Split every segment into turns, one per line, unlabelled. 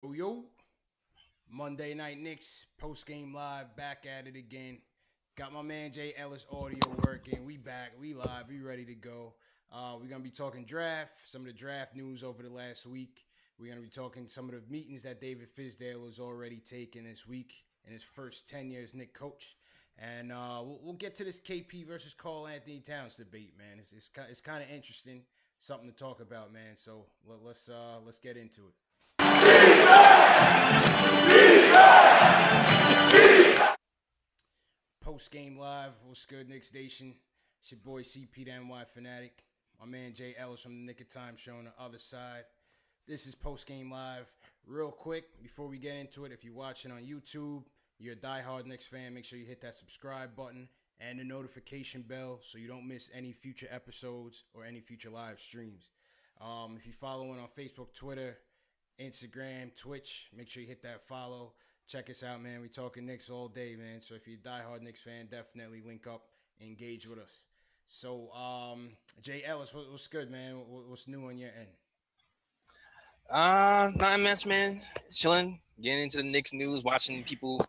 Yo, Monday Night Knicks post game live, back at it again. Got my man Jay Ellis audio working. We back, we live, we ready to go. We're gonna be talking draft, some of the draft news over the last week. We're gonna be talking some of the meetings that David Fizdale has already taken this week in his first 10 years Knicks coach. And we'll get to this KP versus Karl Anthony Towns debate, man. It's kind of interesting, something to talk about, man. So let's get into it. Post game live, what's good, Knicks Nation? It's your boy CP the NY Fanatic. My man Jay Ellis from the Nick of Time show on the other side. This is post game live. Real quick, before we get into it, if you're watching on YouTube, you're a diehard Knicks fan, make sure you hit that subscribe button and the notification bell so you don't miss any future episodes or any future live streams. If you're following on Facebook, Twitter, Instagram, Twitch, make sure you hit that follow. Check us out, man. We talking Knicks all day, man. So if you're a diehard Knicks fan, definitely link up and engage with us. So, Jay Ellis, what's good, man? What's new on your end?
Not much, man. Chilling, getting into the Knicks news, watching people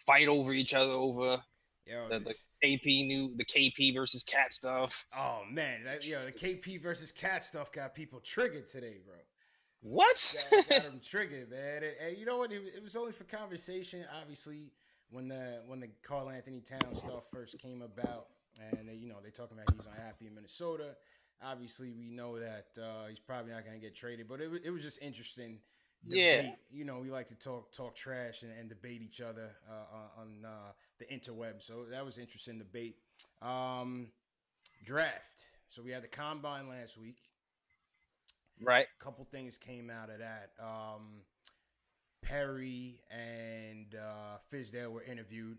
fight over each other over the KP versus Cat stuff.
Oh man, the KP versus Cat stuff got people triggered today, bro.
What?
Got them triggered, man. And you know what? It was only for conversation. Obviously, when the Karl Anthony Towns stuff first came about, and they talking about he's unhappy in Minnesota. Obviously, we know that he's probably not going to get traded. But it was just interesting. Debate.
Yeah.
We like to talk trash and debate each other on the interweb. So that was interesting debate. Draft. So we had the combine last week.
Right.
A couple things came out of that. Perry and Fizdale were interviewed.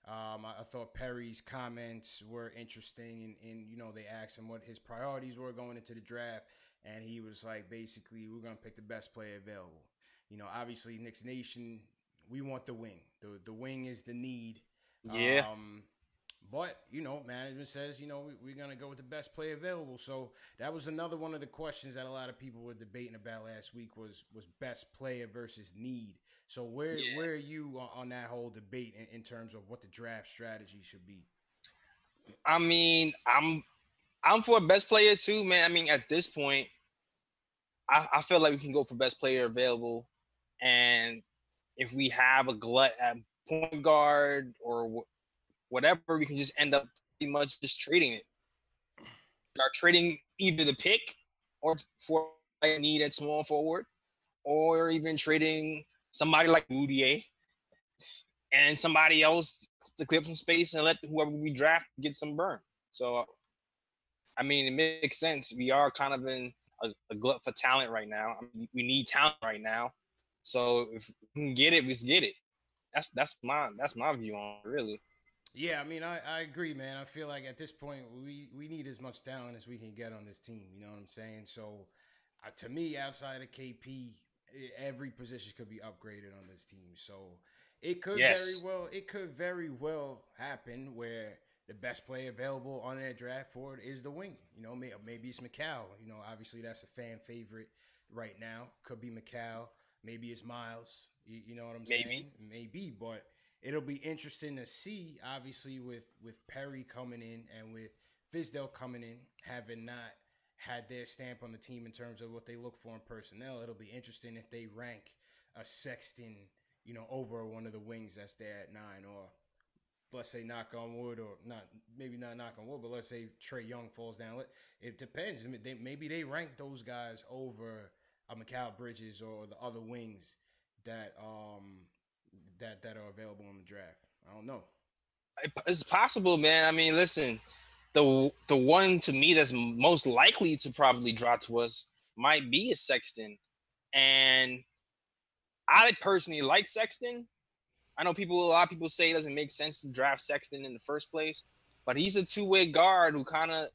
I thought Perry's comments were interesting, and they asked him what his priorities were going into the draft, and he was like, basically, we're gonna pick the best player available. Obviously, Knicks Nation, we want the wing. The wing is the need.
Yeah.
But, management says, we're going to go with the best player available. So that was another one of the questions that a lot of people were debating about last week was best player versus need. So where are you on that whole debate in terms of what the draft strategy should be?
I mean, I'm for best player too, man. I mean, at this point, I feel like we can go for best player available. And if we have a glut at point guard or whatever, we can just end up pretty much just trading it. Are trading either the pick or for a need at small forward, or even trading somebody like Boudier and somebody else to clear up some space and let whoever we draft get some burn. So, I mean, it makes sense. We are kind of in a glut for talent right now. I mean, we need talent right now. So if we can get it, we just get it. That's my view on it, really.
Yeah, I mean, I agree, man. I feel like at this point, we need as much talent as we can get on this team. You know what I'm saying? So, to me, outside of KP, every position could be upgraded on this team. So, it could very well happen where the best player available on that draft board is the wing. Maybe it's McCall. Obviously that's a fan favorite right now. Could be McCall. Maybe it's Miles. You know what I'm saying? Maybe, but it'll be interesting to see, obviously, with Perry coming in and with Fizdale coming in, having not had their stamp on the team in terms of what they look for in personnel. It'll be interesting if they rank a Sexton, over one of the wings that's there at 9, or let's say knock on wood, or maybe not knock on wood, but let's say Trae Young falls down. It depends. Maybe they rank those guys over a Mikal Bridges or the other wings that are available in the draft. I don't know.
It's possible, man. I mean, listen, the one to me that's most likely to probably drop to us might be a Sexton, and I personally like Sexton. I know a lot of people say it doesn't make sense to draft Sexton in the first place, but he's a two-way guard who can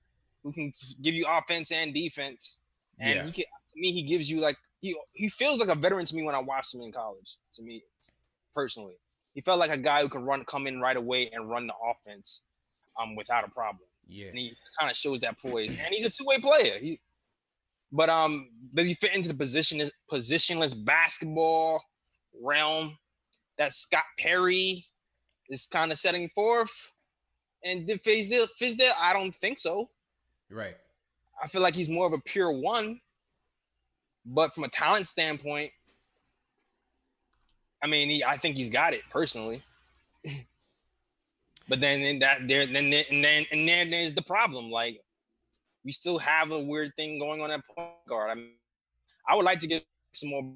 give you offense and defense, and to me, he gives you he feels like a veteran to me when I watched him in college. To me, personally, he felt like a guy who can come in right away and run the offense, without a problem.
Yeah,
and he kind of shows that poise, and he's a two-way player. But does he fit into the positionless basketball? realm that Scott Perry is kind of setting forth. And Fizdale, I don't think so.
Right.
I feel like he's more of a pure one. But from a talent standpoint, I mean, I think he's got it personally. But then there's the problem. Like, we still have a weird thing going on at point guard. I mean, I would like to get some more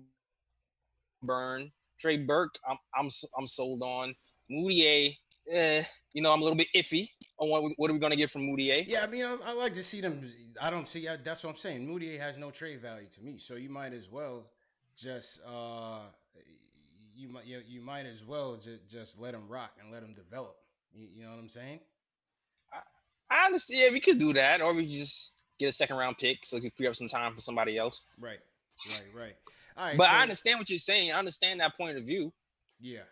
burn. Trey Burke, I'm sold on. Moutier, I'm a little bit iffy on what are we gonna get from Moutier.
Yeah, I mean, I like to see them. I don't see. That's what I'm saying. Moutier has no trade value to me, so you might as well just you might as well just let him rock and let him develop. You know what I'm saying?
I understand. Yeah, we could do that, or we just get a second round pick so we can free up some time for somebody else.
Right. All right.
But so, I understand what you're saying. I understand that point of view.
Yeah.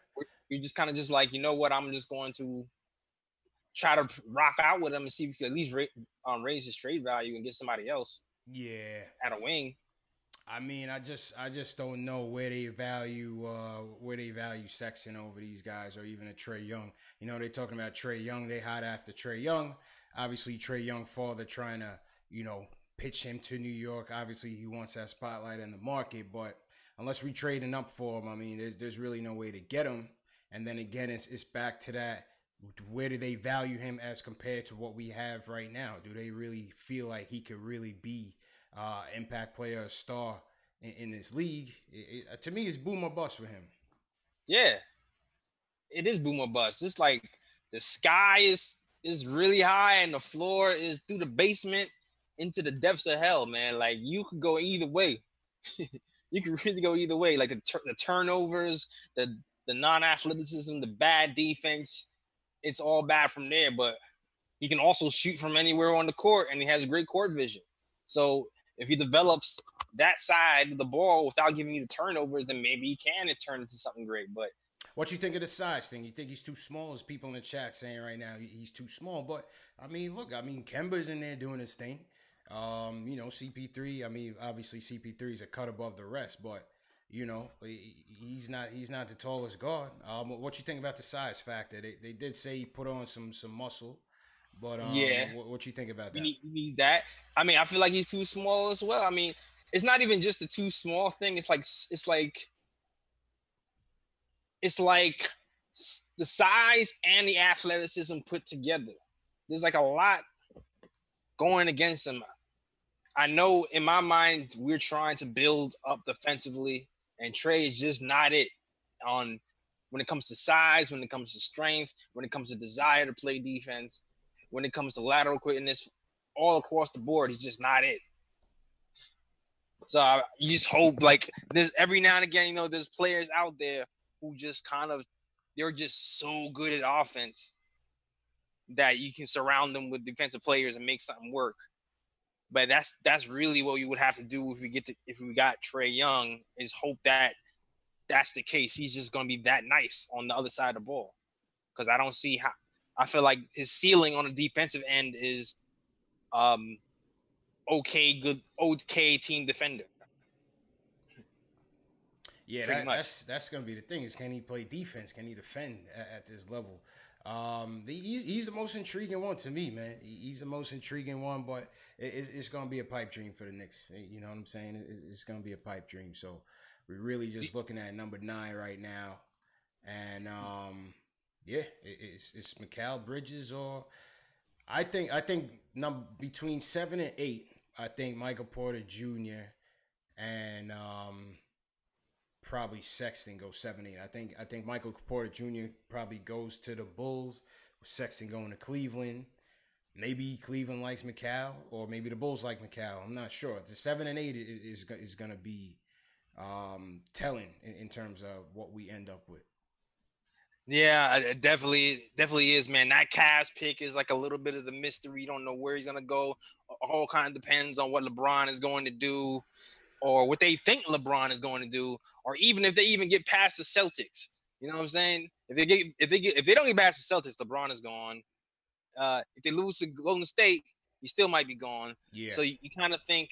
You're just kind of just like, you know what? I'm just going to try to rock out with him and see if we can at least raise his trade value and get somebody else.
Yeah.
At a wing.
I mean, I just don't know where they value Sexton over these guys, or even a Trae Young. You know, they're talking about Trae Young. They hot after Trae Young. Obviously, Trae Young father trying to, pitch him to New York. Obviously, he wants that spotlight in the market, but unless we trading up for him, I mean, there's really no way to get him. And then again, it's back to that. Where do they value him as compared to what we have right now? Do they really feel like he could really be impact player, a star in this league? To me, it's boom or bust with him.
Yeah, it is boom or bust. It's like the sky is really high and the floor is through the basement into the depths of hell, man. Like, you could go either way. You could really go either way. Like the turnovers, the non-athleticism, the bad defense, it's all bad from there. But he can also shoot from anywhere on the court, and he has great court vision. So if he develops that side of the ball without giving you the turnovers, then maybe he can turn into something great. But
what you think of the size thing? You think he's too small? As people in the chat saying right now, he's too small. But I mean, look, Kemba's in there doing his thing. CP3. I mean, obviously CP3 is a cut above the rest, but he's not the tallest guard. What you think about the size factor? They did say he put on some muscle, but
yeah,
what you think about that?
We need that. I mean, I feel like he's too small as well. I mean, it's not even just the too small thing. It's like the size and the athleticism put together. There's like a lot going against him. I know in my mind we're trying to build up defensively, and Trae is just not it on when it comes to size, when it comes to strength, when it comes to desire to play defense, when it comes to lateral quickness, all across the board, he's just not it. So you just hope, like, there's every now and again, there's players out there who just they're just so good at offense that you can surround them with defensive players and make something work. But that's really what we would have to do if we got Trae Young, is hope that that's the case. He's just going to be that nice on the other side of the ball, because I don't see how. I feel like his ceiling on the defensive end is okay team defender.
Yeah, that's going to be the thing, is can he play defense? Can he defend at this level? He's the most intriguing one to me, man. He's the most intriguing one, but it's going to be a pipe dream for the Knicks. You know what I'm saying? It's going to be a pipe dream. So we're really just looking at number 9 right now. And, it's Mikal Bridges, or I think between 7 and 8, I think Michael Porter Jr. and probably Sexton go 7-8. I think Michael Porter Jr. probably goes to the Bulls, with Sexton going to Cleveland. Maybe Cleveland likes Mikal, or maybe the Bulls like Mikal. I'm not sure. The 7 and 8 is going to be telling in terms of what we end up with.
Yeah, it definitely is, man. That Cavs pick is like a little bit of the mystery. You don't know where he's going to go. All kind of depends on what LeBron is going to do, or what they think LeBron is going to do, or even if they even get past the Celtics. You know what I'm saying? If they don't get past the Celtics, LeBron is gone. If they lose to Golden State, he still might be gone.
Yeah.
So you kind of think,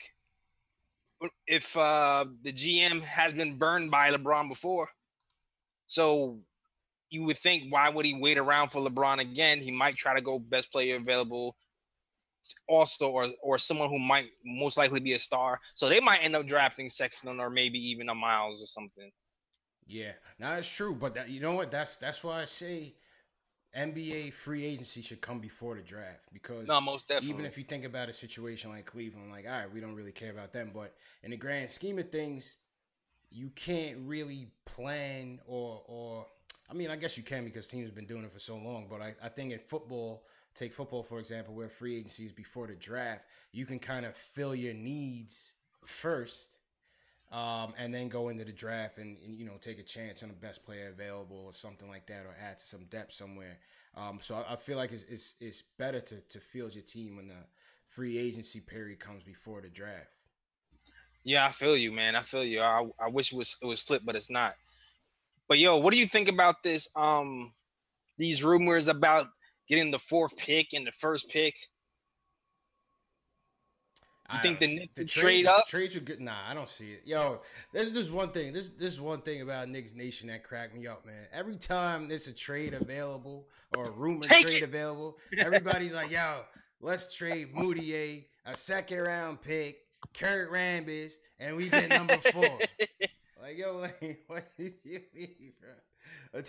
if the GM has been burned by LeBron before, So you would think, why would he wait around for LeBron again? He might try to go best player available also, or someone who might most likely be a star. So they might end up drafting Sexton or maybe even a Miles or something.
Yeah, now that's true, but you know what? That's why I say NBA free agency should come before the draft, because
No, most definitely.
even if you think about a situation like Cleveland, like, all right, we don't really care about them, but in the grand scheme of things, you can't really plan or I mean, I guess you can because teams have been doing it for so long, but I think in football, take football for example, where free agency is before the draft, you can kind of fill your needs first, and then go into the draft and you know, take a chance on the best player available or something like that, or add some depth somewhere. So I feel like it's better to field your team when the free agency period comes before the draft.
Yeah, I feel you, man. I feel you. I wish it was flipped, but it's not. But yo, what do you think about this? These rumors about getting the 4th pick and the 1st pick. You think the Knicks would trade up?
The trades are good. Nah, I don't see it. Yo, there's one thing. This one thing about Knicks Nation that cracked me up, man. Every time there's a trade available or a rumored trade available, everybody's like, yo, let's trade Moutier, a 2nd round pick, Kurt Rambis, and we get number 4. Like, yo, like, what do you mean, bro?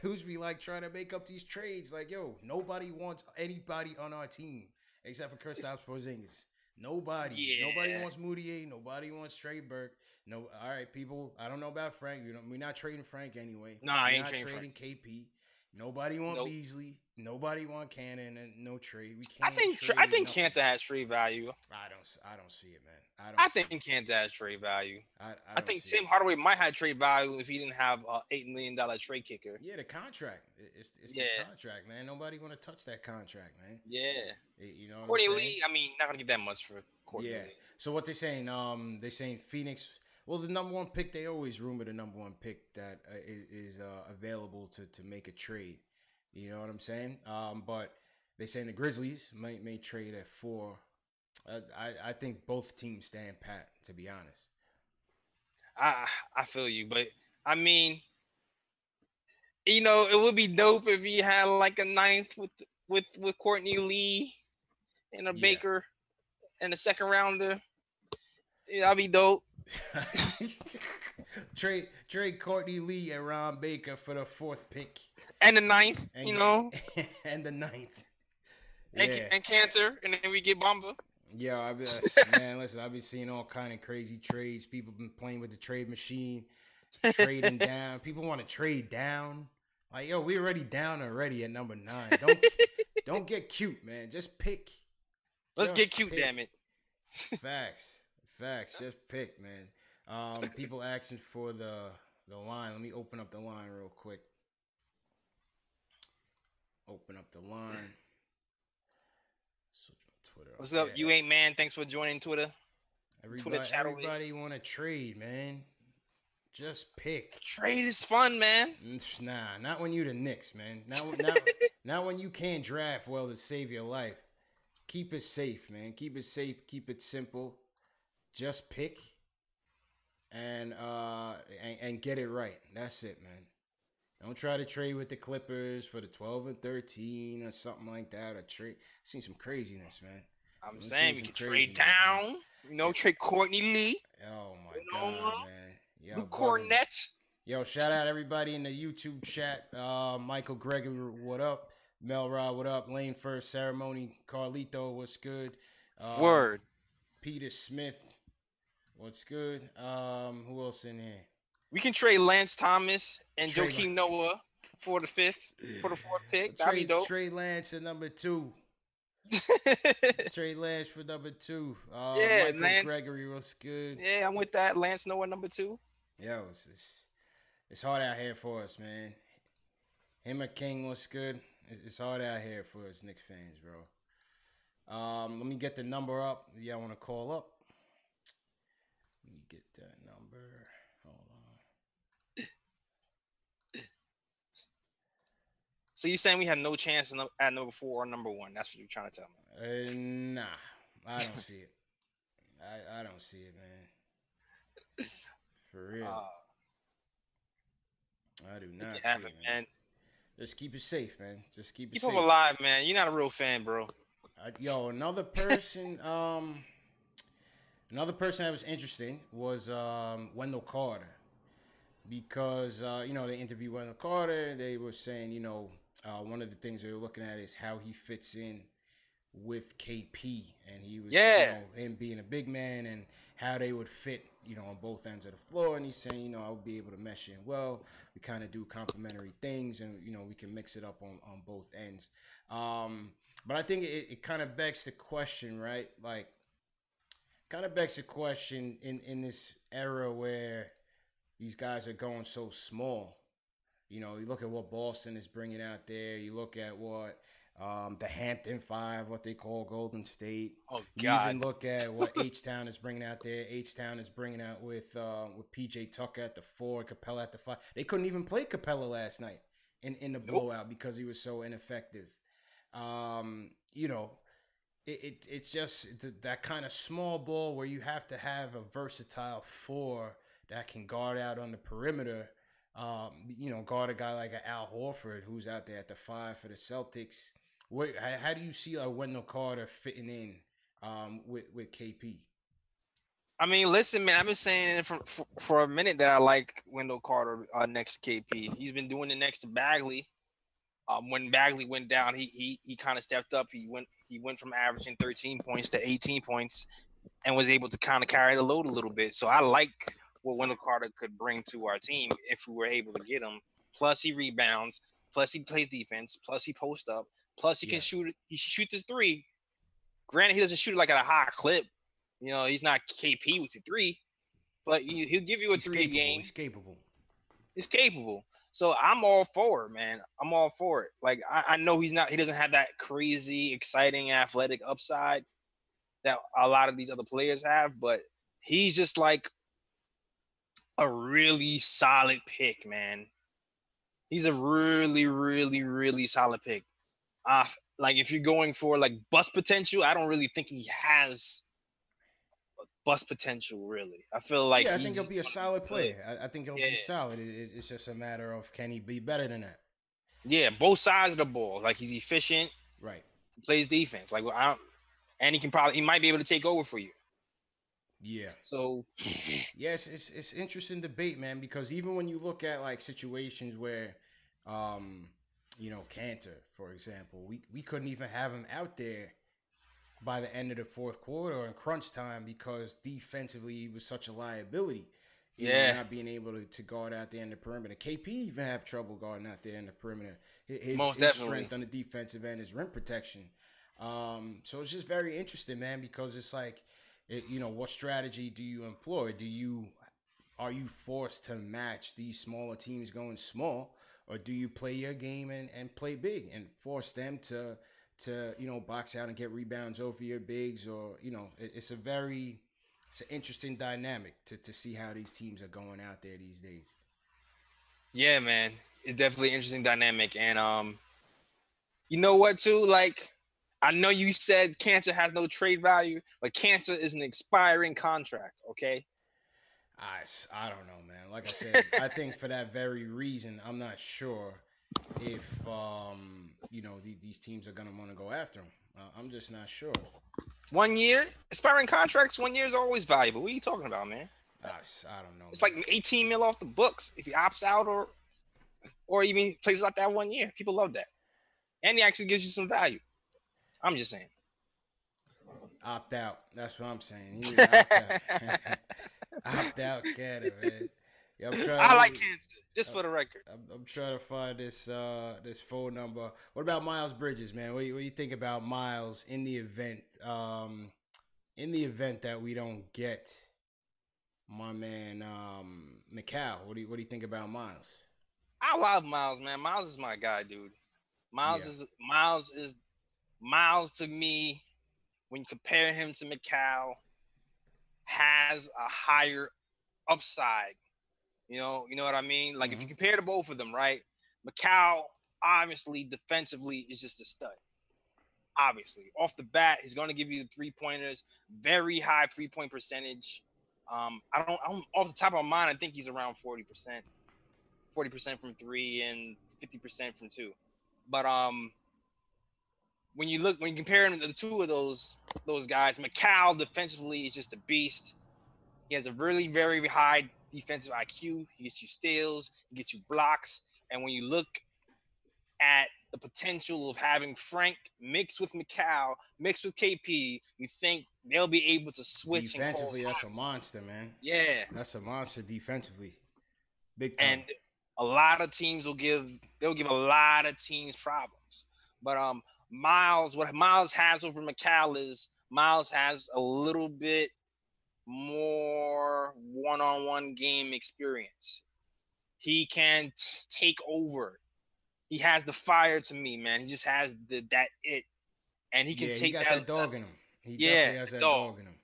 Dudes be like trying to make up these trades. Like, yo, nobody wants anybody on our team except for Kristaps Porzingis. Nobody. Yeah. Nobody wants Moutier. Nobody wants Trey Burke. No. All right, people. I don't know about Frank. We're not trading Frank anyway.
Nah, I ain't
trading
Frank.
KP. Nobody want Beasley. Nobody want Cannon, and no trade. We
can't. I think Kanter has trade value.
I don't see it, man.
I think Kanter has trade value. I think Tim Hardaway might have trade value if he didn't have $8 million trade kicker.
Yeah, the contract. It's the contract, man. Nobody want to touch that contract, man.
Yeah.
You know,
Courtney Lee. I mean, not gonna get that much for Courtney Lee.
So what they saying? They're saying Phoenix. Well, the number 1 pick. They always rumor the number 1 pick that is available to make a trade. You know what I'm saying? But they saying the Grizzlies may trade at 4. I think both teams stand pat, to be honest.
I feel you, but I mean, you know, it would be dope if you had like a 9th with Courtney Lee and a Baker and a 2nd rounder. Yeah, that'd be dope.
Trade Courtney Lee and Ron Baker for the 4th pick.
And the 9th, you know.
And the 9th.
And Cancer, and then we get Bamba.
Yeah, man, listen, I've been seeing all kind of crazy trades. People been playing with the trade machine, trading down. People want to trade down. Like, yo, we already down at number 9. Don't get cute, man. Just pick.
Let's get cute, damn it.
Facts. Just pick, man. People asking for the line. Let me open up the line real quick. Open up the line. Twitter.
What's up? You ain't man. Thanks for joining Twitter.
Everybody want to trade, man. Just pick.
Trade is fun, man.
Nah, not when you the Knicks, man. Not when you can't draft well to save your life. Keep it safe, man. Keep it safe. Keep it simple. Just pick and get it right. That's it, man. Don't try to trade with the Clippers for the 12 and 13 or something like that. Or trade. I've seen some craziness, man.
I'm saying we can trade down. Man. You know, trade Courtney Lee.
Oh my God, man. Yo,
Luke Cornett.
Yo, shout out everybody in the YouTube chat. Michael Gregory, what up? Mel Rod, what up? Lane First Ceremony. Carlito, what's good?
Word.
Peter Smith, what's good? Who else in here?
We can trade Lance Thomas and Joakim Noah for the 4th pick. That'd be dope.
Trade Lance at number 2. Trade Lance for number 2. Michael Lance Gregory was good.
Yeah, I'm with that. Lance Noah number 2.
Yo, it's hard out here for us, man. Him and King was good. It's hard out here for us Knicks fans, bro. Let me get the number up. Y'all want to call up? Let me get that number. Hold on.
So you saying we have no chance at number 4 or number 1? That's what you're trying to tell me?
Nah, I don't see it. I don't see it, man. For real. I do
Make
not
it
see
happen,
it, man.
man.
Just keep it safe, man. Just keep it
Keep hope
safe.
alive, man. You're not a real fan, bro.
Yo, another person that was interesting was Wendell Carter, because they interviewed Wendell Carter. They were saying, one of the things they were looking at is how he fits in with KP, and he was, him being a big man and how they would fit, on both ends of the floor. And he's saying, I would be able to mesh in well. We kind of do complementary things, and we can mix it up on both ends. But I think it kind of begs the question, right? Like, kind of begs the question in this era where these guys are going so small. You look at what Boston is bringing out there. You look at what the Hampton Five, what they call Golden State.
Oh,
You
God.
even look at what H-Town is bringing out there. H-Town is bringing out with P.J. Tucker at the 4, Capella at the 5. They couldn't even play Capella last night in the blowout because he was so ineffective. It's just that kind of small ball where you have to have a versatile 4 that can guard out on the perimeter. Guard a guy like Al Horford who's out there at the 5 for the Celtics. How do you see Wendell Carter fitting in with KP?
I mean, listen, man. I've been saying it for a minute that I like Wendell Carter next to KP. He's been doing it next to Bagley. When Bagley went down, he kind of stepped up. He went from averaging 13 points to 18 points, and was able to kind of carry the load a little bit. So I like what Wendell Carter could bring to our team if we were able to get him. Plus he rebounds. Plus he plays defense. Plus he posts up. Plus he can shoot. He shoots his 3. Granted, he doesn't shoot it like at a high clip. He's not KP with the 3, but he'll give you a 3 game.
He's capable.
He's capable. So I'm all for it, man. I'm all for it. Like I know he doesn't have that crazy, exciting, athletic upside that a lot of these other players have, but he's just like a really solid pick, man. He's a really, really, really solid pick. Like if you're going for like bust potential, I don't really think he has bust potential, really. I feel like
I think he'll be a solid player. I think he'll be solid. It's just a matter of, can he be better than that?
Yeah, both sides of the ball. Like he's efficient,
right?
Plays defense. Like and he might be able to take over for you.
Yeah.
So
yes, it's interesting debate, man, because even when you look at like situations where, Cantor, for example, we couldn't even have him out there by the end of the fourth quarter or in crunch time because defensively he was such a liability. Not being able to guard out the end of the perimeter. KP even have trouble guarding out there in the perimeter. His strength on the defensive end is rim protection. So it's just very interesting, man, because it's like, what strategy do you employ? Are you forced to match these smaller teams going small, or do you play your game and play big and force them to box out and get rebounds over your bigs? Or it's an interesting dynamic to see how these teams are going out there these days.
Yeah, man, it's definitely an interesting dynamic. And you know what too, like, I know you said Cantor has no trade value, but Cantor is an expiring contract, okay?
I don't know, man. Like I said, I think for that very reason, I'm not sure if these teams are gonna want to go after him. I'm just not sure.
1 year expiring contracts. 1 year is always valuable. What are you talking about, man?
I don't know.
It's man. Like 18 mil off the books if he opts out or even plays out that 1 year. People love that, and he actually gives you some value. I'm just saying.
Opt out. That's what I'm saying. He opt out. Opt out, Cantor, man. Yeah,
I like Cantor, just for the record.
I'm trying to find this phone number. What about Miles Bridges, man? What do you think about Miles in the event that we don't get my man McCall? What do you think about Miles?
I love Miles, man. Miles is my guy, dude. Miles to me, when you compare him to McCall, has a higher upside. You know what I mean? Like, if you compare the both of them, right? McCall, obviously, defensively, is just a stud. Obviously. Off the bat, he's going to give you the 3-pointers. Very high 3-point percentage. I don't off the top of my mind, I think he's around 40%. 40% from 3 and 50% from 2. But when you compare him to the two of those guys, McCall defensively is just a beast. He has a really very high defensive IQ. He gets you steals, he gets you blocks, and when you look at the potential of having Frank mixed with McCall, mixed with KP, you think they'll be able to switch.
Defensively, that's a monster, man.
Yeah,
that's a monster defensively, big time.
And a lot of teams they'll give a lot of teams problems. But Miles, what Miles has over McCall is Miles has a little bit more one-on-one game experience. He can take over. He has the fire to me, man. He just has that it, and he can take
he got that dog in him. He definitely has that dog in him.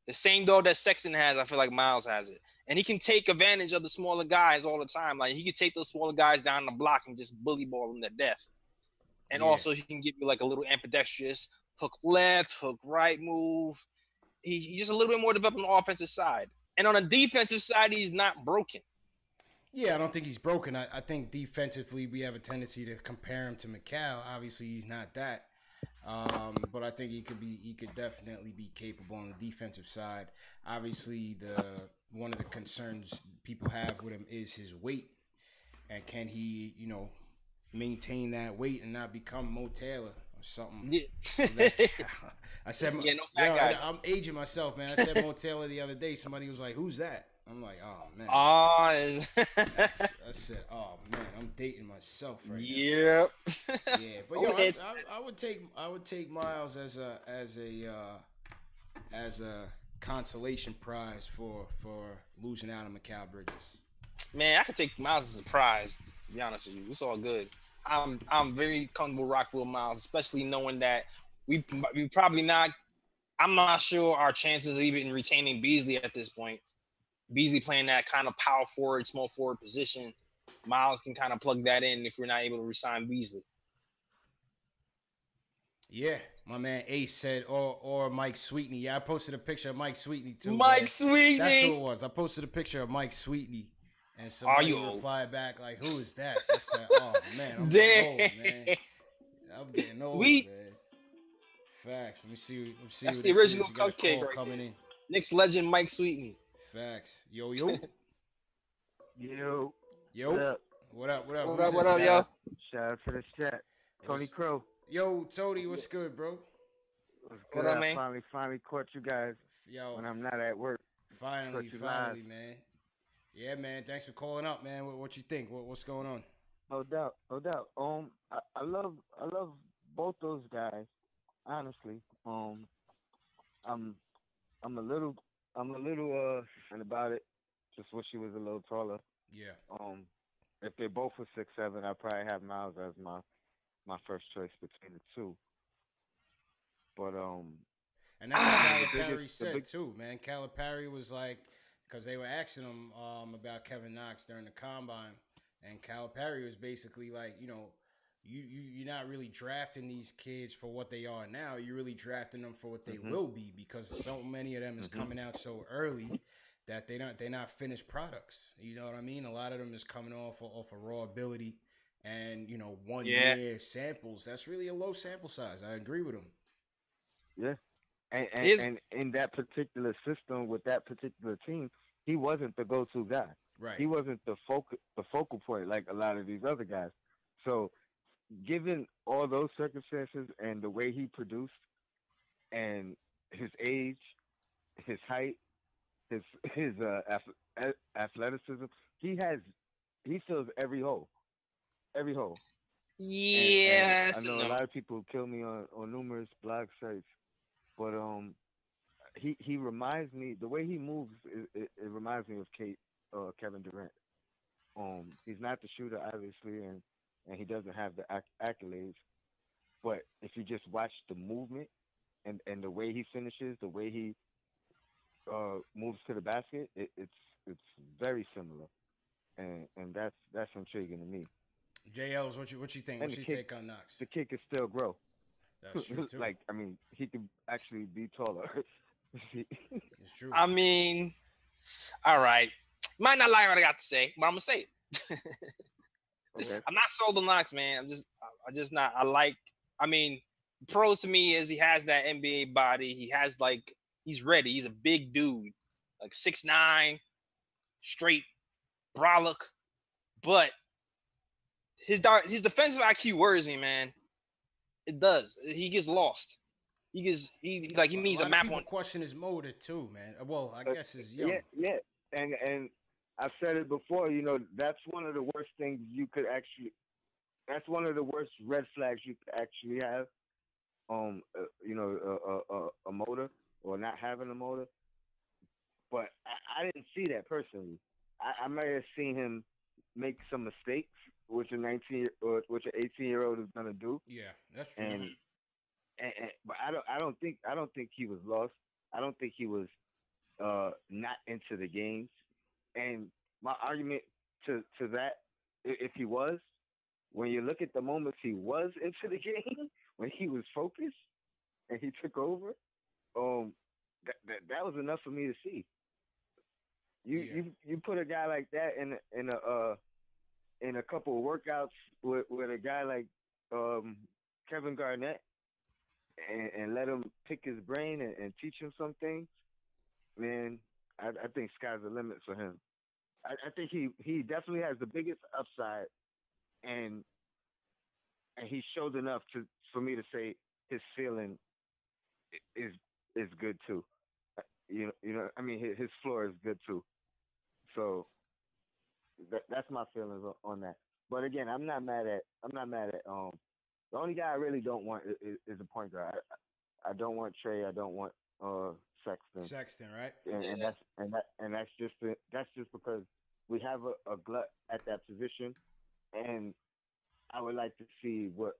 The same dog that Sexton has, I feel like Miles has it. And he can take advantage of the smaller guys all the time. Like, he can take those smaller guys down the block and just bully ball them to death. And also, he can give you like a little ambidextrous hook left, hook right move. He's just a little bit more developed on the offensive side. And on the defensive side, he's not broken.
Yeah, I don't think he's broken. I think defensively we have a tendency to compare him to McCall. Obviously, he's not that. But I think he could definitely be capable on the defensive side. Obviously, one of the concerns people have with him is his weight. And can he, maintain that weight and not become Mo Taylor or something? Yeah. I said, guys. I'm aging myself, man. I said Mo Taylor the other day. Somebody was like, "Who's that?" I'm like, "Oh man." I said, "Oh man, I'm dating myself right now."
Yep.
Yeah, but I would take Miles as a consolation prize for losing out on Mikal Bridges.
Man, I could take Miles as a prize. To be honest with you, it's all good. I'm very comfortable rocking with Miles, especially knowing that we probably not. I'm not sure our chances of even retaining Beasley at this point. Beasley playing that kind of power forward, small forward position. Miles can kind of plug that in if we're not able to resign Beasley.
Yeah, my man Ace said, or Mike Sweetney. Yeah, I posted a picture of Mike Sweetney too.
Mike Sweetney.
That's who it was. I posted a picture of Mike Sweetney. And somebody replied back like, "Who is that?" I said, "Oh man, I'm getting old, man. I'm getting old, man." Facts. Let me see.
That's the original cupcake right coming in. Knicks legend Mike Sweetney.
Facts. Yo. What up,
yo? Shout out to the chat. Tony Crowe.
Yo, Tony, what's good, bro?
What's good? What up, man? I finally caught you guys when I'm not at work.
Finally, man. Yeah, man. Thanks for calling up, man. What you think? What's going on?
No doubt. I love both those guys. Honestly, I'm a little about it. Just wish he was a little taller.
Yeah.
If they both were 6'7", I'd probably have Miles as my first choice between the two. But
and that's what Calipari said too, man. Calipari was like, because they were asking him about Kevin Knox during the combine, and Calipari was basically like, you're not really drafting these kids for what they are now. You're really drafting them for what they will be, because so many of them is coming out so early that they're not finished products. You know what I mean? A lot of them is coming off of raw ability, and 1 year samples. That's really a low sample size. I agree with him.
Yeah. And in that particular system with that particular team, he wasn't the go-to guy.
Right.
He wasn't the focal point like a lot of these other guys. So, given all those circumstances and the way he produced, and his age, his height, his athleticism, he fills every hole. Every hole.
Yes.
And I know a lot of people kill me on numerous blog sites. But he reminds me, the way he moves, it reminds me of Kevin Durant. He's not the shooter, obviously, and he doesn't have the accolades. But if you just watch the movement and the way he finishes, the way he moves to the basket, it's very similar, and that's intriguing to me.
JL's, what you think? What's your take on Knox?
The kid can still grow.
That's true too.
He could actually be taller.
It's true.
All right. Might not like what I got to say, but I'm gonna say it.
Okay.
I'm not sold on Knox, man. I'm just not. I mean, pros to me is he has that NBA body. He has he's ready. He's a big dude, like 6'9", straight brolic. But his defensive IQ worries me, man. It does. He gets lost. He needs a map
people
on.
question his motor too, man. Well, I guess it's young.
Yeah, and I've said it before. You know, that's one of the worst things you could actually. That's one of the worst red flags you could actually have. A motor or not having a motor. But I didn't see that personally. I might have seen him make some mistakes, which a 19 or which an 18-year-old is gonna do.
Yeah, that's true.
And but I don't think he was lost. I don't think he was not into the games. And my argument to that, if he was, when you look at the moments he was into the game, when he was focused and he took over, that was enough for me to see. You put a guy like that in a couple of workouts with a guy like Kevin Garnett and let him pick his brain and teach him some things, man, I think sky's the limit for him. I think he definitely has the biggest upside, and he showed enough for me to say his ceiling is good too. You know, I mean his floor is good too. So that's my feelings on that. But again, I'm not mad at the only guy I really don't want is a point guard. I don't want Trae. I don't want Sexton.
Sexton, right?
And that's just because we have a glut at that position, and I would like to see what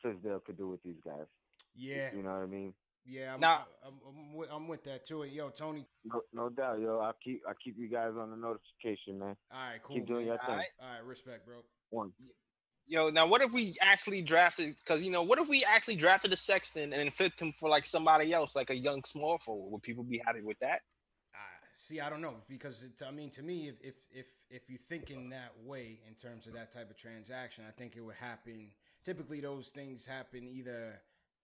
Fizdale could do with these guys.
Yeah,
you know what I mean.
Yeah, I'm with that too. Yo, Tony.
No doubt, yo. I'll keep you guys on the notification, man.
All right, cool.
Keep doing your thing.
All right, respect, bro.
One.
Yo, now what if we actually drafted? Because what if we actually drafted the Sexton and flipped him for like somebody else, like a young small forward? Would people be happy with that?
See, I don't know, because to me, if you think in that way in terms of that type of transaction, I think it would happen. Typically, those things happen either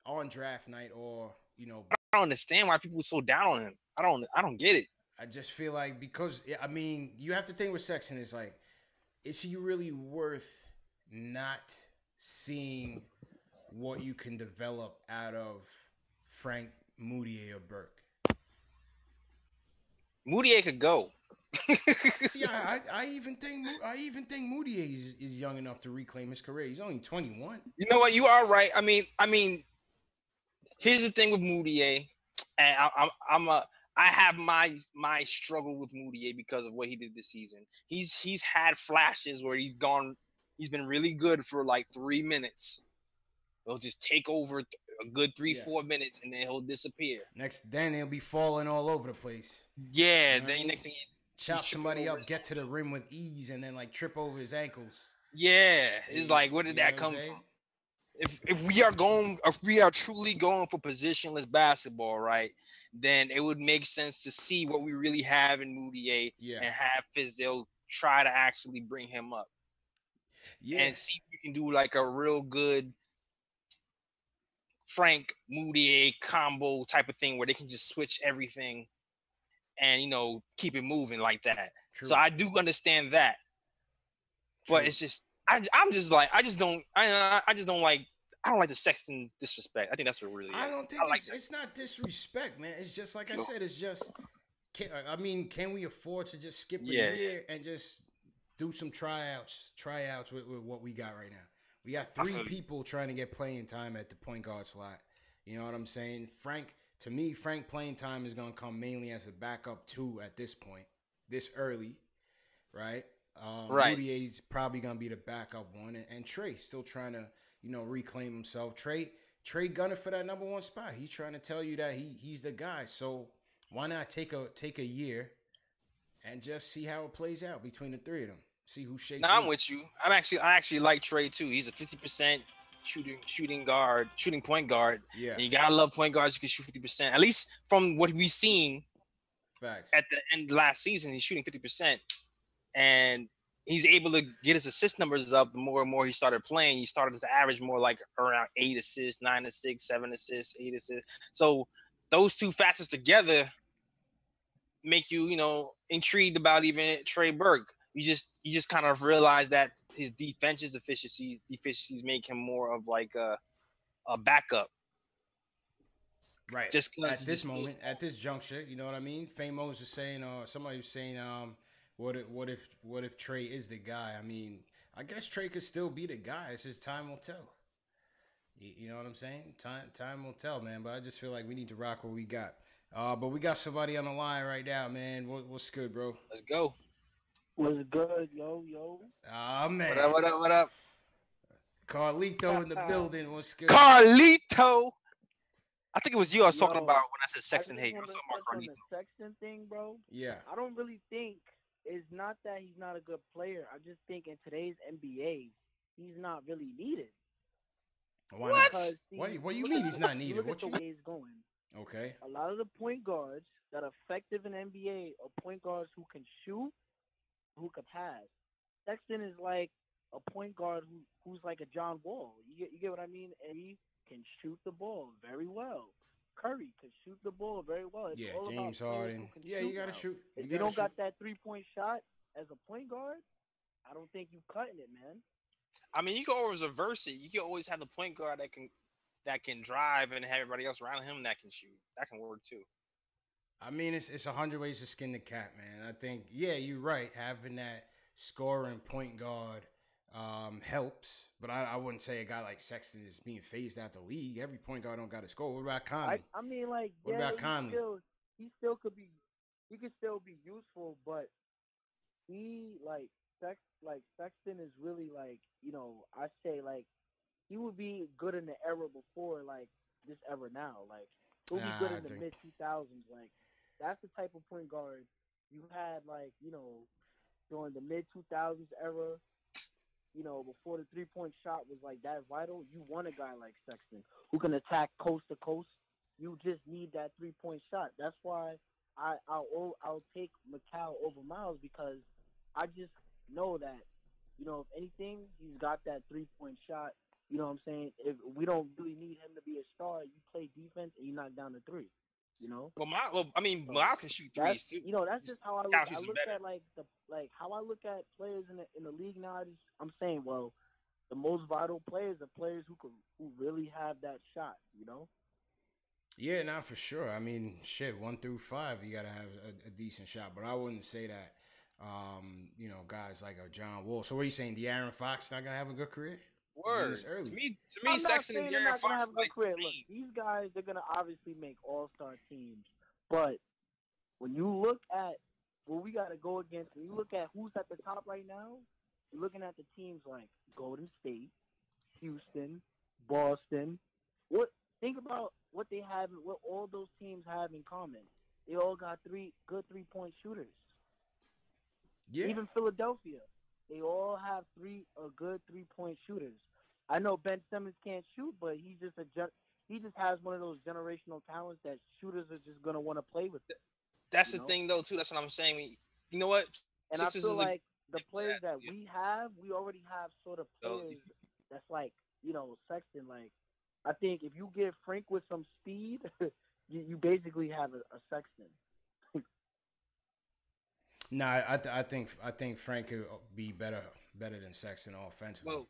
on draft night or
I don't understand why people are so down on him. I don't get it.
I just feel like because you have to think with Sexton is like, is he really worth not seeing what you can develop out of Frank Moutier or Burke?
Moutier could go.
See, I even think Moutier is young enough to reclaim his career. He's only 21.
You know what? You are right. I mean, here's the thing with Moutier, and I have my struggle with Moutier because of what he did this season. He's had flashes where he's been really good for like 3 minutes. He'll just take over a good 4 minutes and then he'll disappear.
Then he'll be falling all over the place.
Yeah, you know then next thing
chop somebody up, get to the rim with ease, and then like trip over his ankles.
Yeah, it's like, where did that come from? If we are truly going for positionless basketball, right, then it would make sense to see what we really have in Moutier and have Fizdale try to actually bring him up. Yeah. And see if we can do like a real good Frank Moutier combo type of thing where they can just switch everything and keep it moving like that. True. So I do understand that. True. But it's just I don't like the Sexton disrespect. I think that's what it really is.
I don't think it's not disrespect, man. It's just like I said, it's just can we afford to just skip a year and just do some tryouts with what we got right now? We got 3 people trying to get playing time at the point guard slot. You know what I'm saying? Frank playing time is going to come mainly as a backup too at this point, this early, right?
Right.
Moutier's probably going to be the backup one. And Trae still trying to, reclaim himself. Trae gunning for that number 1 spot. He's trying to tell you that he's the guy. So why not take a year and just see how it plays out between the 3 of them? See who shakes.
I'm with you. I actually like Trae too. He's a 50% shooting point guard. Yeah. And you gotta love point guards who can shoot 50%. At least from what we've seen.
Facts.
At the end of last season, he's shooting 50%. And he's able to get his assist numbers up. The more and more he started playing, he started to average more like around 8 assists, 9 assists, 7 assists, 8 assists. So those two factors together make you, intrigued about even Trey Burke. You just kind of realize that his defensive deficiencies make him more of like a backup.
Right.
Just
at this moment, at this juncture, you know what I mean? Famos was saying, somebody was saying, what if Trey is the guy? I mean, I guess Trey could still be the guy. It's just time will tell. You know what I'm saying? Time will tell, man. But I just feel like we need to rock what we got. But we got somebody on the line right now, man. What's good, bro?
Let's go.
What's good, yo?
Man.
What up?
Carlito in the building. What's good?
Carlito. I think it was you I was talking about when I said Sexton hate. I was talking about Carlito.
The Sexton thing, bro.
Yeah.
I don't really think it's not that he's not a good player. I just think in today's NBA, he's not really needed.
Why not? What do you mean he's not needed?
Look at the way he's going.
Okay.
A lot of the point guards that are effective in NBA are point guards who can shoot, who can pass. Sexton is like a point guard who's like a John Wall. You get what I mean? And he can shoot the ball very well. Curry can shoot the ball very well. It's all
James
about
Harden. Yeah, you gotta shoot.
If you don't got that 3-point shot as a point guard, I don't think you cutting it, man.
I mean, you can always reverse it. You can always have the point guard that can drive and have everybody else around him that can shoot. That can work too.
I mean, it's 100 ways to skin the cat, man. I think, yeah, you're right. Having that scoring point guard helps, but I wouldn't say a guy like Sexton is being phased out the league. Every point guard don't got to score. What about Conley?
I mean, like,
what about Conley?
He still could be useful, but Sexton is really like, I say like he would be good in the era before like this era now. Like he'll be good in the mid 2000s. Like that's the type of point guard you had like, during the mid 2000s era. Before the 3-point shot was like that vital, you want a guy like Sexton who can attack coast to coast. You just need that 3-point shot. That's why I'll take McCall over Miles, because I just know that, if anything, he's got that 3-point shot. You know what I'm saying? If we don't really need him to be a star, you play defense and you knock down the 3.
Miles can shoot threes too.
That's just how I look. I look at how I look at players in the league now. I'm saying, well, the most vital players are players who really have that shot.
Yeah, not for sure. I mean, 1 through 5, you gotta have a decent shot. But I wouldn't say that. Guys like a John Wall. So what are you saying? De'Aaron Fox not gonna have a good career?
Word. To me, Sexton and De'Aaron Fox are like
Look, these guys, they're gonna obviously make all-star teams, but when you look at what we gotta go against, when you look at who's at the top right now, you're looking at the teams like Golden State, Houston, Boston. Think about what they have, what all those teams have in common. They all got good 3-point shooters.
Yeah.
Even Philadelphia, they all have good 3-point shooters. I know Ben Simmons can't shoot, but he just has one of those generational talents that shooters are just gonna want to play with.
That's the thing, though, too. That's what I'm saying. You know what?
And I feel like the players that we already have sort of players that's like, Sexton. Like, I think if you give Frank with some speed, you basically have a Sexton.
Nah, I think Frank could be better than Sexton offensively.
Well,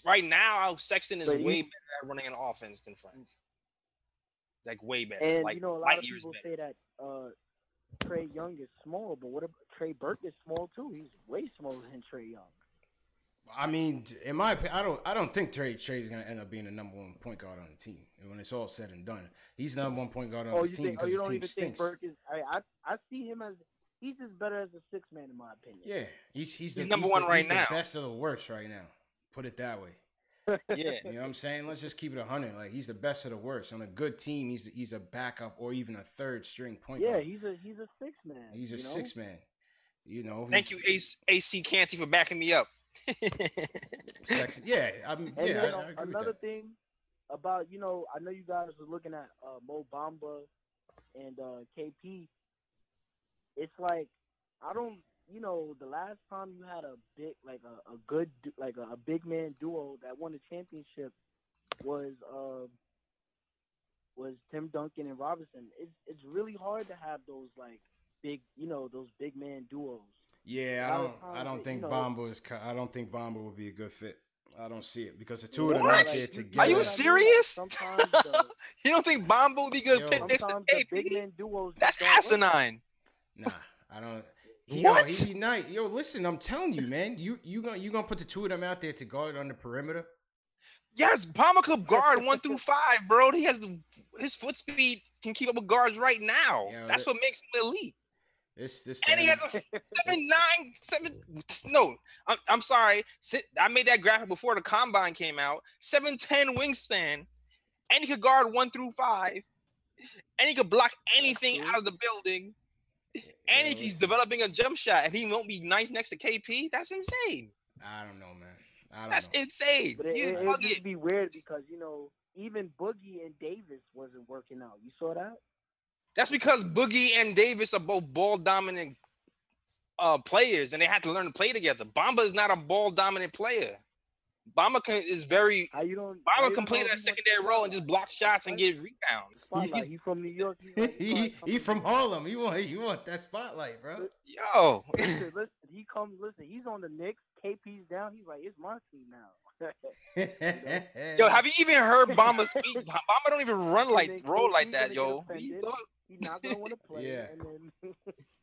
right now, Sexton is way better at running an offense than Frank. Like, way better.
And,
like,
a lot of people say that Trae Young is small, but what about Trey Burke is small, too? He's way smaller than Trae Young.
I mean, in my opinion, I don't think Trey's going to end up being the number 1 point guard on the team. And when it's all said and done, he's the number 1 point guard on his team because his team stinks.
Burke is, I see him as he's just better as a 6-man in my opinion.
Yeah, he's
number 1 right now.
He's the best of the worst right now. Put it that way.
Yeah,
you know what I'm saying? Let's just keep it 100. Like, he's the best of the worst. On a good team, he's a backup or even a 3rd string point guard.
Yeah, he's a 6-man.
He's a 6-man.
Thank you, AC Canty, for backing me up.
Yeah, I agree
another
with that.
thing about I know you guys were looking at Mo Bamba and KP. It's like I don't the last time you had a big, like a good, like a big man duo that won a championship was Tim Duncan and Robinson. It's really hard to have those like big, those big man duos.
Yeah, I don't think I don't think Bomber would be a good fit. I don't see it because the two of them
What?
out there together.
Are you serious?
Sometimes
You don't think Bomba would be good
Yo.
fit next to
sometimes the big
KP?
man duos.
That's
don't work.
asinine.
Nah, I don't.
What?
He be nice. Yo, listen, I'm telling you, man. You gonna put the two of them out there to guard on the perimeter?
Yes, Bomba could guard 1 through 5, bro. He has his foot speed can keep up with guards right now.
Yo,
That's what makes him elite.
This
And he has a 7'9", 7. No, I'm sorry. I made that graphic before the combine came out. 7'10" wingspan, and he could guard 1 through 5, and he could block anything out of the building. And he's developing a jump shot, and he won't be nice next to KP. That's insane.
I don't know, man.
That's insane.
But it would just be weird because even Boogie and Davis wasn't working out. You saw that?
That's because Boogie and Davis are both ball dominant players, and they had to learn to play together. Bamba is not a ball dominant player. Bamba can play that secondary role and just block shots and get rebounds.
He's from New York.
He from Harlem. He want that spotlight, bro.
Yo,
listen. He's on the Knicks. KP's down. He's like, it's my team now.
Yo, have you even heard Bamba speak? Bamba don't even roll like that, yo.
He's not gonna want to play.
Yeah.
And then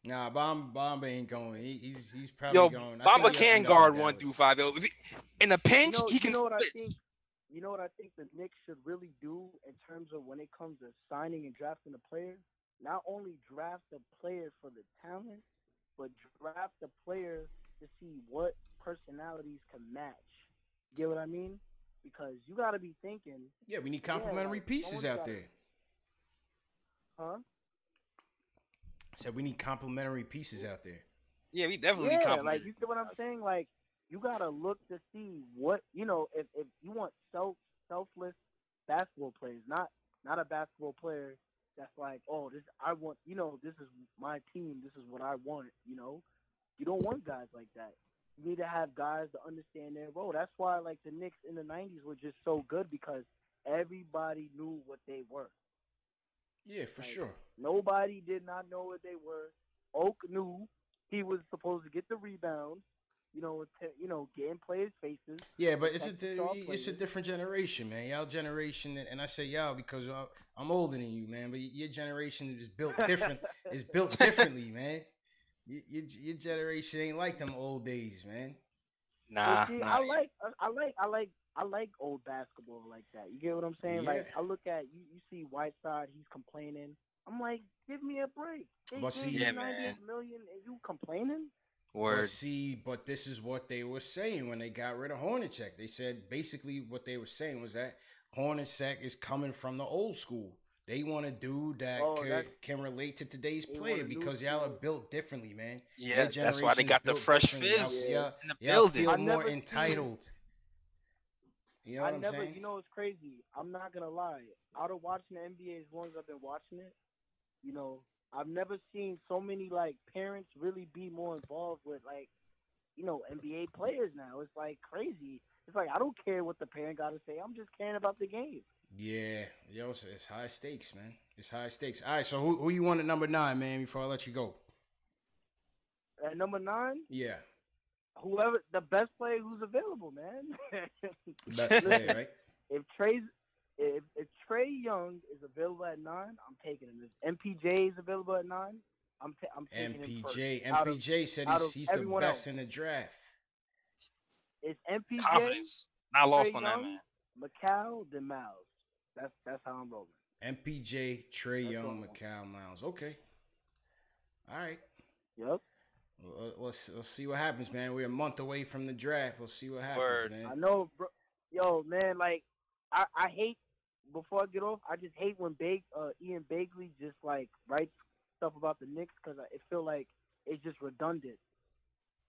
Nah, Bamba ain't going. He's probably going.
Bamba can guard 1 through 5. Yo. In a pinch, he can.
You know what I think? You know what I think the Knicks should really do in terms of when it comes to signing and drafting a player? Not only draft a player for the talent, but draft a player to see what personalities can match. You get what I mean? Because you got to be thinking.
Yeah, we need complementary pieces out there.
Huh?
I said we need complementary pieces out there.
Yeah, we definitely need complementary.
Like you get what I'm saying? Like you gotta look to see what if you want selfless basketball players, not a basketball player that's like, oh, this I want, this is my team, this is what I want, You don't want guys like that. You need to have guys to understand their role. That's why like the Knicks in the 90s were just so good because everybody knew what they were.
Yeah, for sure.
Nobody did not know what they were. Oak knew he was supposed to get the rebound, get in players' faces.
Yeah, but it's a different generation, man. Y'all generation, and I say y'all because I'm older than you, man. But your generation is built different. It's built differently, man. Your generation ain't like them old days, man.
Nah,
see,
nah.
I like old basketball like that. You get what I'm saying?
Yeah.
Like I look at you see Whiteside, he's complaining. I'm like, give me a break.
But see,
yeah,
98
man.
million and you complaining?
Word.
But this is what they were saying when they got rid of Hornacek. They said basically what they were saying was that Hornacek is coming from the old school. They want a dude that can relate to today's player because y'all are built differently, man.
Yeah, that's why they got the fresh fizz in the
y'all
building.
feel more entitled. You know what I'm saying?
You know, it's crazy. I'm not gonna lie. Out of watching the NBA as long as I've been watching it, I've never seen so many like parents really be more involved with like, NBA players now. It's like crazy. It's like I don't care what the parent got to say. I'm just caring about the game.
Yeah, it's high stakes, man. It's high stakes. All right, so who you want at number 9, man? Before I let you go.
At number 9?
Yeah.
Whoever the best player who's available, man.
Best player, right?
If Trae Young is available at 9, I'm taking him. If MPJ is available at 9, I'm taking him first.
MPJ said he's the best in the draft.
It's MPJ.
Confidence. Not lost on that,
Young,
man.
Macau, then Miles. That's how I'm rolling.
MPJ, Trae Young, Macau, Miles. Okay. All right.
Yep.
Let's see what happens, man. We're a month away from the draft. We'll see what happens,
Word.
man.
I know, bro. Yo, man, like, I hate, before I get off, I just hate when Ian Bagley just, like, writes stuff about the Knicks because it feel like it's just redundant.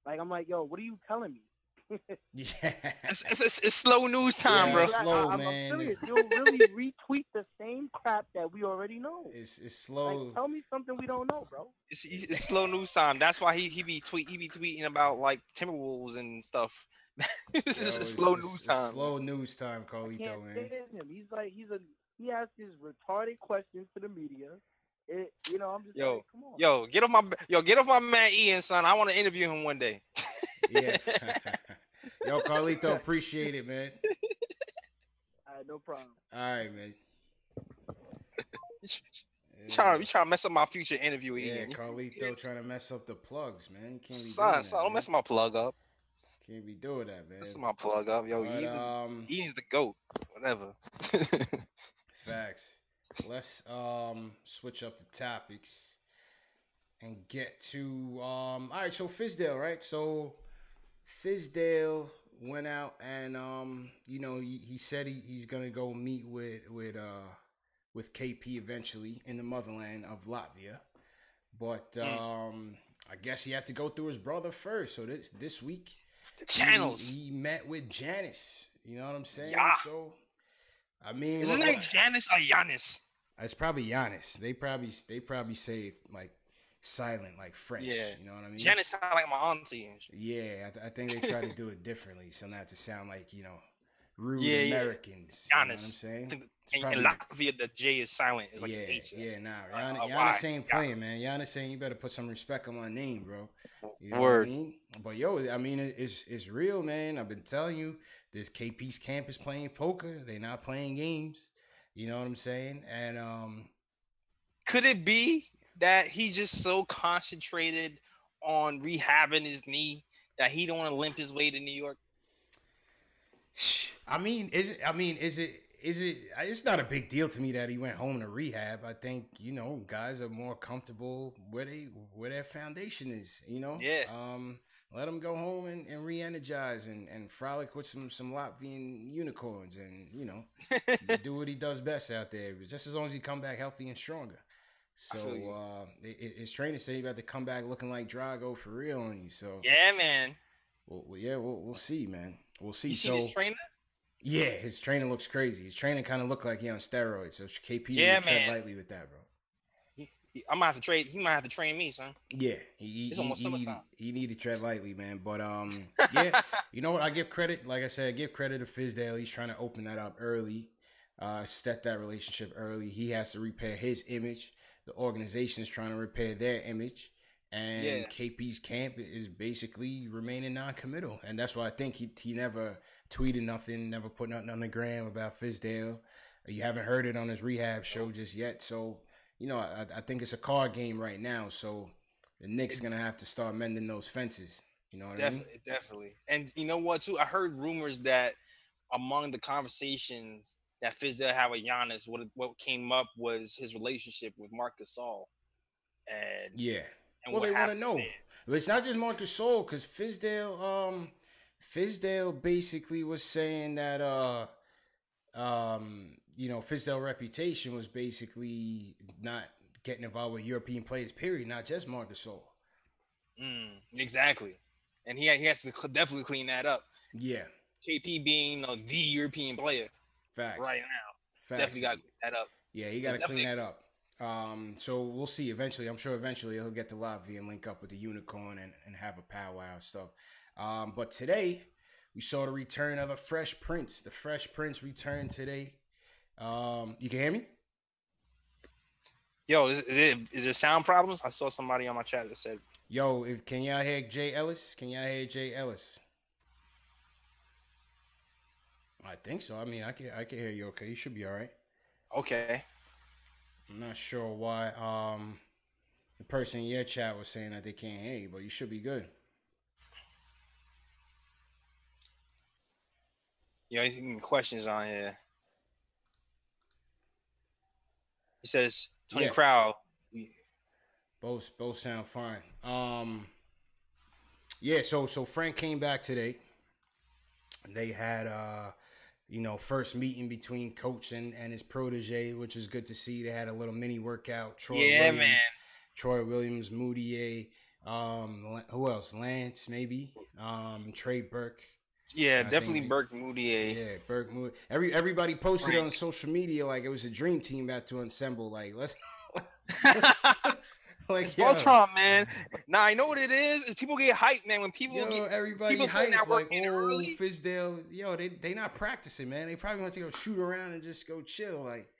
Like, I'm like, yo, what are you telling me?
Yeah,
It's slow news time,
Yeah,
bro.
it's slow,
I'm
man.
serious. You'll really retweet the same crap that we already know.
It's slow.
Like, tell me something we don't know, bro.
It's slow news time. That's why he be tweeting about like Timberwolves and stuff. This
Yo,
is
it's,
slow
it's,
news
it's
time.
slow news time,
I
Carlito,
can't
man.
stand him. He asks his retarded questions to the media. I'm just like, come on.
Get off my man Ian, son. I want to interview him one day.
Yeah. Yo, Carlito, appreciate it, man.
All right, no problem.
All right, man.
You trying to mess up my future interview,
Yeah,
Ian.
Carlito trying to mess up the plugs, man. You can't be
Son,
doing that,
don't
man.
mess my plug up.
Can't be doing that, man.
Mess my plug up, yo.
But,
Ian's the GOAT. Whatever.
Facts. Let's switch up the topics and get to all right, so Fizdale, right? So Fizdale went out and he said he's gonna go meet with KP eventually in the motherland of Latvia. But I guess he had to go through his brother first. So this week
The channels.
he met with Janis. You know what I'm saying?
Yeah.
So I mean,
Is his name Janis or Janis?
it's probably Janis. They probably say it like silent, like French.
Yeah.
You know what I mean?
Janis sound like my auntie and shit.
Yeah, I think they try to do it differently, so not to sound like rude
Yeah, yeah.
Americans. You know what I'm
Janis.
saying? It's
In
probably-
Latvia, the J is silent. It's like
yeah,
an H.
nah.
Why?
Giannis ain't playing, man. Giannis saying you better put some respect on my name, bro. You know
Word.
what I mean? But yo, I mean it's real, man. I've been telling you, this KP's camp is playing poker. They're not playing games. You know what I'm saying? And
Could it be that he just so concentrated on rehabbing his knee that he don't want to limp his way to New York?
I mean, is it? It's not a big deal to me that he went home to rehab. I think guys are more comfortable where their foundation is.
Yeah.
Let him go home and re-energize and frolic with some Latvian unicorns and do what he does best out there. Just as long as he come back healthy and stronger. So his trainer said he about to come back looking like Drago for real on you. So
Yeah, man.
we'll see, man. We'll see.
You see
So
his trainer?
yeah, his trainer looks crazy. His trainer kind of looked like he on steroids. So KP
Yeah,
tread
man.
lightly with that, bro.
I might have to trade. He might have to train me, son.
Yeah,
It's almost summertime.
he need to tread lightly, man. But yeah, you know what? I give credit. Like I said, I give credit to Fizdale. He's trying to open that up early, set that relationship early. He has to repair his image. The organization is trying to repair their image, and
Yeah.
KP's camp is basically remaining non-committal, and that's why I think he never tweeted nothing, never put nothing on the gram about Fizdale. You haven't heard it on his rehab show just yet, so. I think it's a card game right now, so the Knicks gonna have to start mending those fences. You know what I mean?
Definitely. And you know what, too? I heard rumors that among the conversations that Fizdale had with Giannis, what came up was his relationship with Marc Gasol. And
yeah.
and
Well,
what
they want to
happened
know.
there.
But it's not just Marc Gasol, because Fizdale basically was saying that Fizdale's reputation was basically not getting involved with European players, period, not just Marc Gasol.
Exactly. And he has to definitely clean that up.
Yeah.
KP being the European player
Facts.
right now.
Facts.
Definitely got to clean that up.
Yeah, he
So
got to clean
definitely-
that up. So we'll see eventually. I'm sure eventually he'll get to Latvia and link up with the Unicorn and have a powwow and stuff. But today, we saw the return of a Fresh Prince. The Fresh Prince returned today. You can hear me?
Yo, is there sound problems? I saw somebody on my chat that said,
Yo, can y'all hear Jay Ellis? Can y'all hear Jay Ellis? I think so. I mean, I can hear you okay. You should be all right.
okay.
I'm not sure why the person in your chat was saying that they can't hear you, but you should be good.
Yo, he's getting questions on here. He says, Tony
Yeah.
Crowe.
Both sound fine. Yeah, so Frank came back today. They had first meeting between coach and his protege, which is good to see. They had a little mini workout. Troy Williams, Moutier, who else? Lance, maybe. Trey Burke.
Yeah, definitely Burke Moutier.
Yeah, Burke Moutier. Everybody posted on social media like it was a dream team about to assemble. Like, let's.
Like, it's Voltron, man. Now I know what it is people get hyped, man. When
everybody hyped like, oh, Fizdale, they not practicing, man. They probably want to go shoot around and just go chill, like.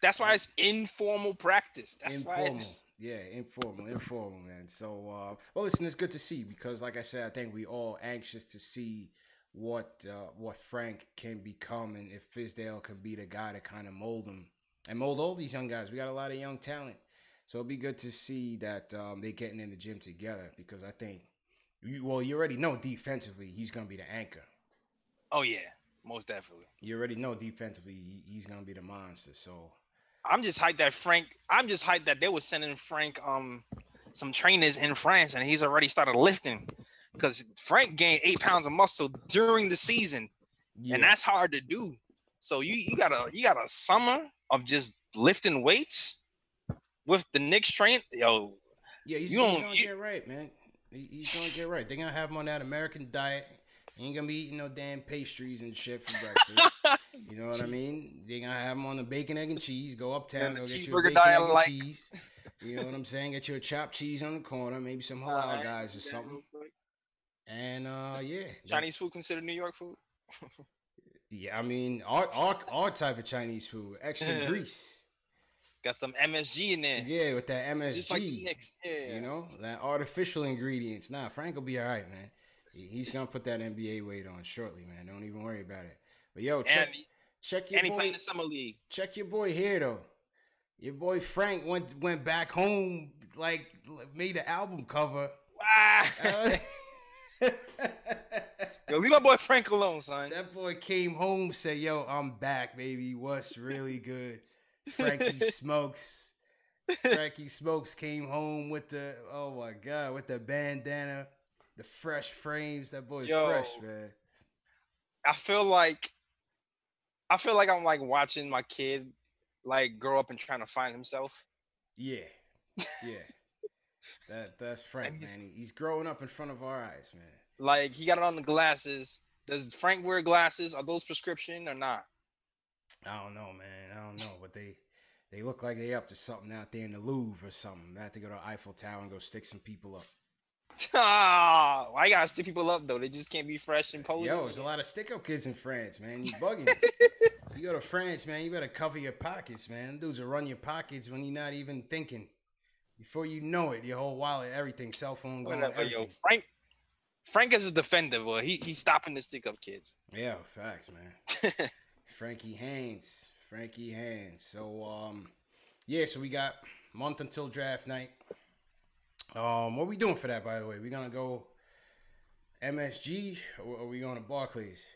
That's why it's informal practice. That's
informal.
Why
informal, man. So, well, listen, it's good to see because, like I said, I think we all anxious to see what Frank can become and if Fizdale can be the guy to kind of mold him and mold all these young guys. We got a lot of young talent. So it'll be good to see that they're getting in the gym together because I think, you already know defensively he's going to be the anchor.
Oh, yeah, most definitely.
You already know defensively he's going to be the monster. So
I'm just hyped that they were sending Frank some trainers in France and he's already started lifting because Frank gained 8 pounds of muscle during the season. Yeah. And that's hard to do. So you got a summer of just lifting weights. With the Knicks train, yo.
Yeah, he's going to get right, man. He's going to get right. They're going to have him on that American diet. He ain't going to be eating no damn pastries and shit for breakfast. You know what I mean? They're going to have him on the bacon, egg, and cheese. Go uptown, go get you a bacon, egg, and cheese. You know what I'm saying? Get you a chopped cheese on the corner, maybe some halal guys or something. And, yeah.
Chinese food considered New York food?
Yeah, I mean, our type of Chinese food. Extra grease.
Got some MSG in there.
Yeah, with that MSG.
Just like the Knicks. Yeah.
You know, that artificial ingredients. Nah, Frank will be all right, man. He's going to put that NBA weight on shortly, man. Don't even worry about it. But, yo, check your boy. And
he played in the Summer League.
Check your boy here, though. Your boy Frank went back home, like, made an album cover.
Wow. Yo, leave my boy Frank alone, son.
That boy came home, said, yo, I'm back, baby. What's really good? Frankie Smokes came home with the with the bandana, the fresh frames. That boy's fresh, man.
I feel like I'm like watching my kid like grow up and trying to find himself.
Yeah. That's Frank, man. He's growing up in front of our eyes, man.
Like he got it on the glasses. Does Frank wear glasses? Are those prescription or not?
I don't know, man. I don't know, but they look like they up to something out there in the Louvre or something. They have to go to Eiffel Tower and go stick some people up.
Why you gotta stick people up though? They just can't be fresh and posing.
Yo, there's a lot of stick-up kids in France, man. You bugging. You go to France, man. You better cover your pockets, man. Them dudes will run your pockets when you're not even thinking. Before you know it, your whole wallet, everything, cell phone, going.
Whatever, yo. Frank is a defender, boy. He's stopping the stick-up kids.
Yeah, facts, man. Frankie Haynes. So, yeah, so we got a month until draft night. What are we doing for that, by the way? We gonna go MSG or are we going to Barclays?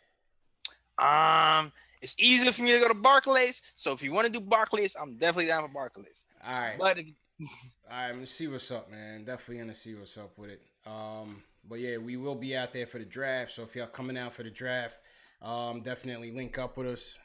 It's easier for me to go to Barclays. So if you want to do Barclays, I'm definitely down for Barclays.
All right.
But
all right, I'm gonna see what's up, man. Definitely gonna see what's up with it. But yeah, we will be out there for the draft. So if y'all coming out for the draft, definitely link up with us.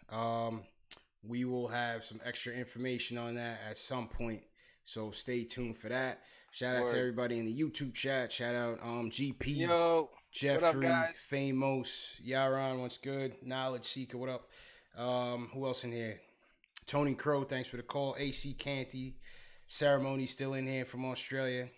We will have some extra information on that at some point. So stay tuned for that. Shout out to everybody in the YouTube chat. Shout out GP,
yo,
Jeffrey, Famous, Yaron, what's good? Knowledge Seeker, what up? Who else in here? Tony Crowe, thanks for the call. AC Canty, Ceremony still in here from Australia.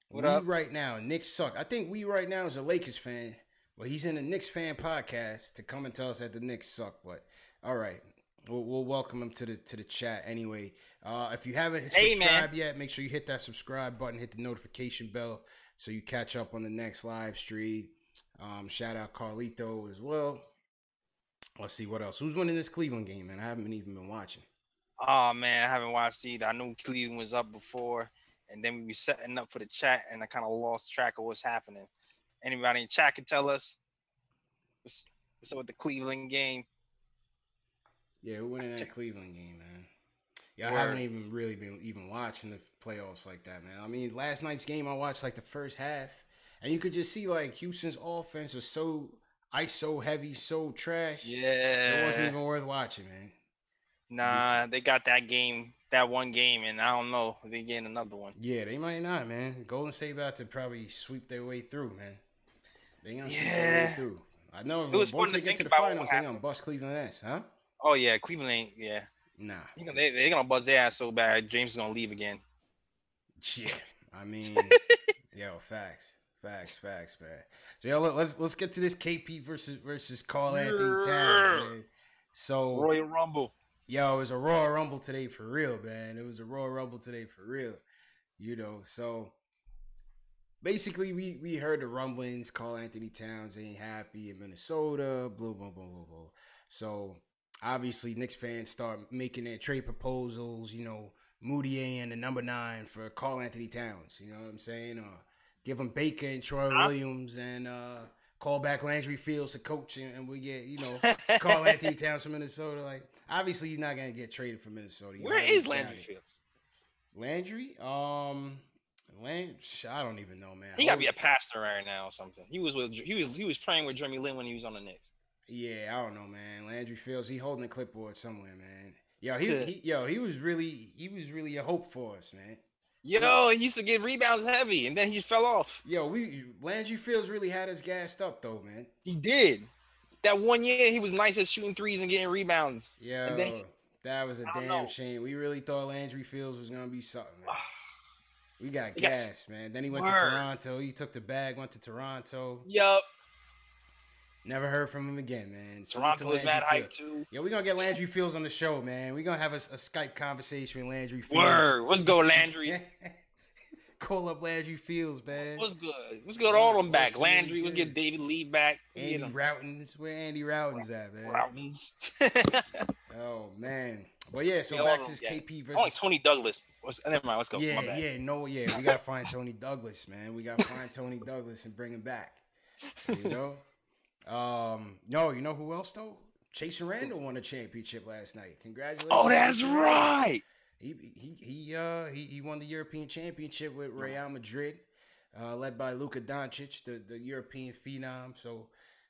What up?
Right now, Knicks suck. I think we right now is a Lakers fan. Well, he's in the Knicks fan podcast to come and tell us that the Knicks suck. But all right, we'll welcome him to the chat anyway. If you haven't subscribed yet, make sure you hit that subscribe button, hit the notification bell so you catch up on the next live stream. Shout out Carlito as well. Let's see what else. Who's winning this Cleveland game, man? I haven't even been watching.
Oh man, I haven't watched either. I knew Cleveland was up before, and then we were setting up for the chat, and I kind of lost track of what's happening. Anybody in chat can tell us what's up with the Cleveland game?
Yeah, who winning that Cleveland game, man? Yeah, I haven't even really been even watching the playoffs like that, man. I mean, last night's game, I watched like the first half, and you could just see like Houston's offense was so ISO heavy, so trash.
Yeah,
it wasn't even worth watching, man.
Nah, they got that one game, and I don't know if they getting another one.
Yeah, they might not, man. Golden State about to probably sweep their way through, man. They gonna sweep their way through. I know
It was fun
once
to
they get
think
to the
about what
finals, they're
happened.
gonna bust Cleveland ass, huh?
Oh yeah, Cleveland ain't. Yeah,
Nah.
they're gonna buzz their ass so bad. James is gonna leave again.
Yeah, I mean, yo, facts, man. So yo, let's get to this KP versus Karl Anthony Towns, man. So
Royal Rumble.
Yo, it was a Royal Rumble today for real, man. It was a Royal Rumble today for real. You know, so basically we heard the rumblings. Karl Anthony Towns ain't happy in Minnesota. Blah blah blah blah blah. So obviously Knicks fans start making their trade proposals. You know, Moutier and the number 9 for Karl Anthony Towns. You know what I'm saying? Give him Baker and Troy Williams and call back Landry Fields to coach, and we get Karl Anthony Towns from Minnesota. Like obviously he's not gonna get traded from Minnesota.
Where is Landry Fields?
Landry, I don't even know, man.
He gotta be a pastor right now or something. He was playing with Jeremy Lin when he was on the Knicks.
Yeah, I don't know, man. Landry Fields, he holding a clipboard somewhere, man. Yo, he was really a hope for us, man.
Yo, he used to get rebounds heavy, and then he fell off.
Yo, Landry Fields really had us gassed up though, man.
He did. That one year, he was nice at shooting threes and getting rebounds.
Yeah, that was a damn shame. We really thought Landry Fields was gonna be something, man. We got gas, man. Then he went to Toronto. He took the bag, went to Toronto.
Yup.
Never heard from him again, man.
Toronto is mad hype too.
Yo, we're gonna get Landry Fields on the show, man. We're gonna have a Skype conversation with Landry Fields.
Word. Let's go, Landry.
Call up Landry Fields, man.
What's good? Let's get all them back. Landry, let's get David Lee back.
Andy Routins. Where Andy Routins at, man?
Routins.
Oh, man. But yeah, so back to this KP versus...
Oh, Tony Douglas. Never mind, let's go.
Yeah, we gotta find Tony Douglas, man. We gotta find Tony Douglas and bring him back. You know? No, you know who else, though? Chase Randall won a championship last night. Congratulations.
Oh, that's right.
He won the European Championship with Real Madrid, led by Luka Doncic, the European phenom. So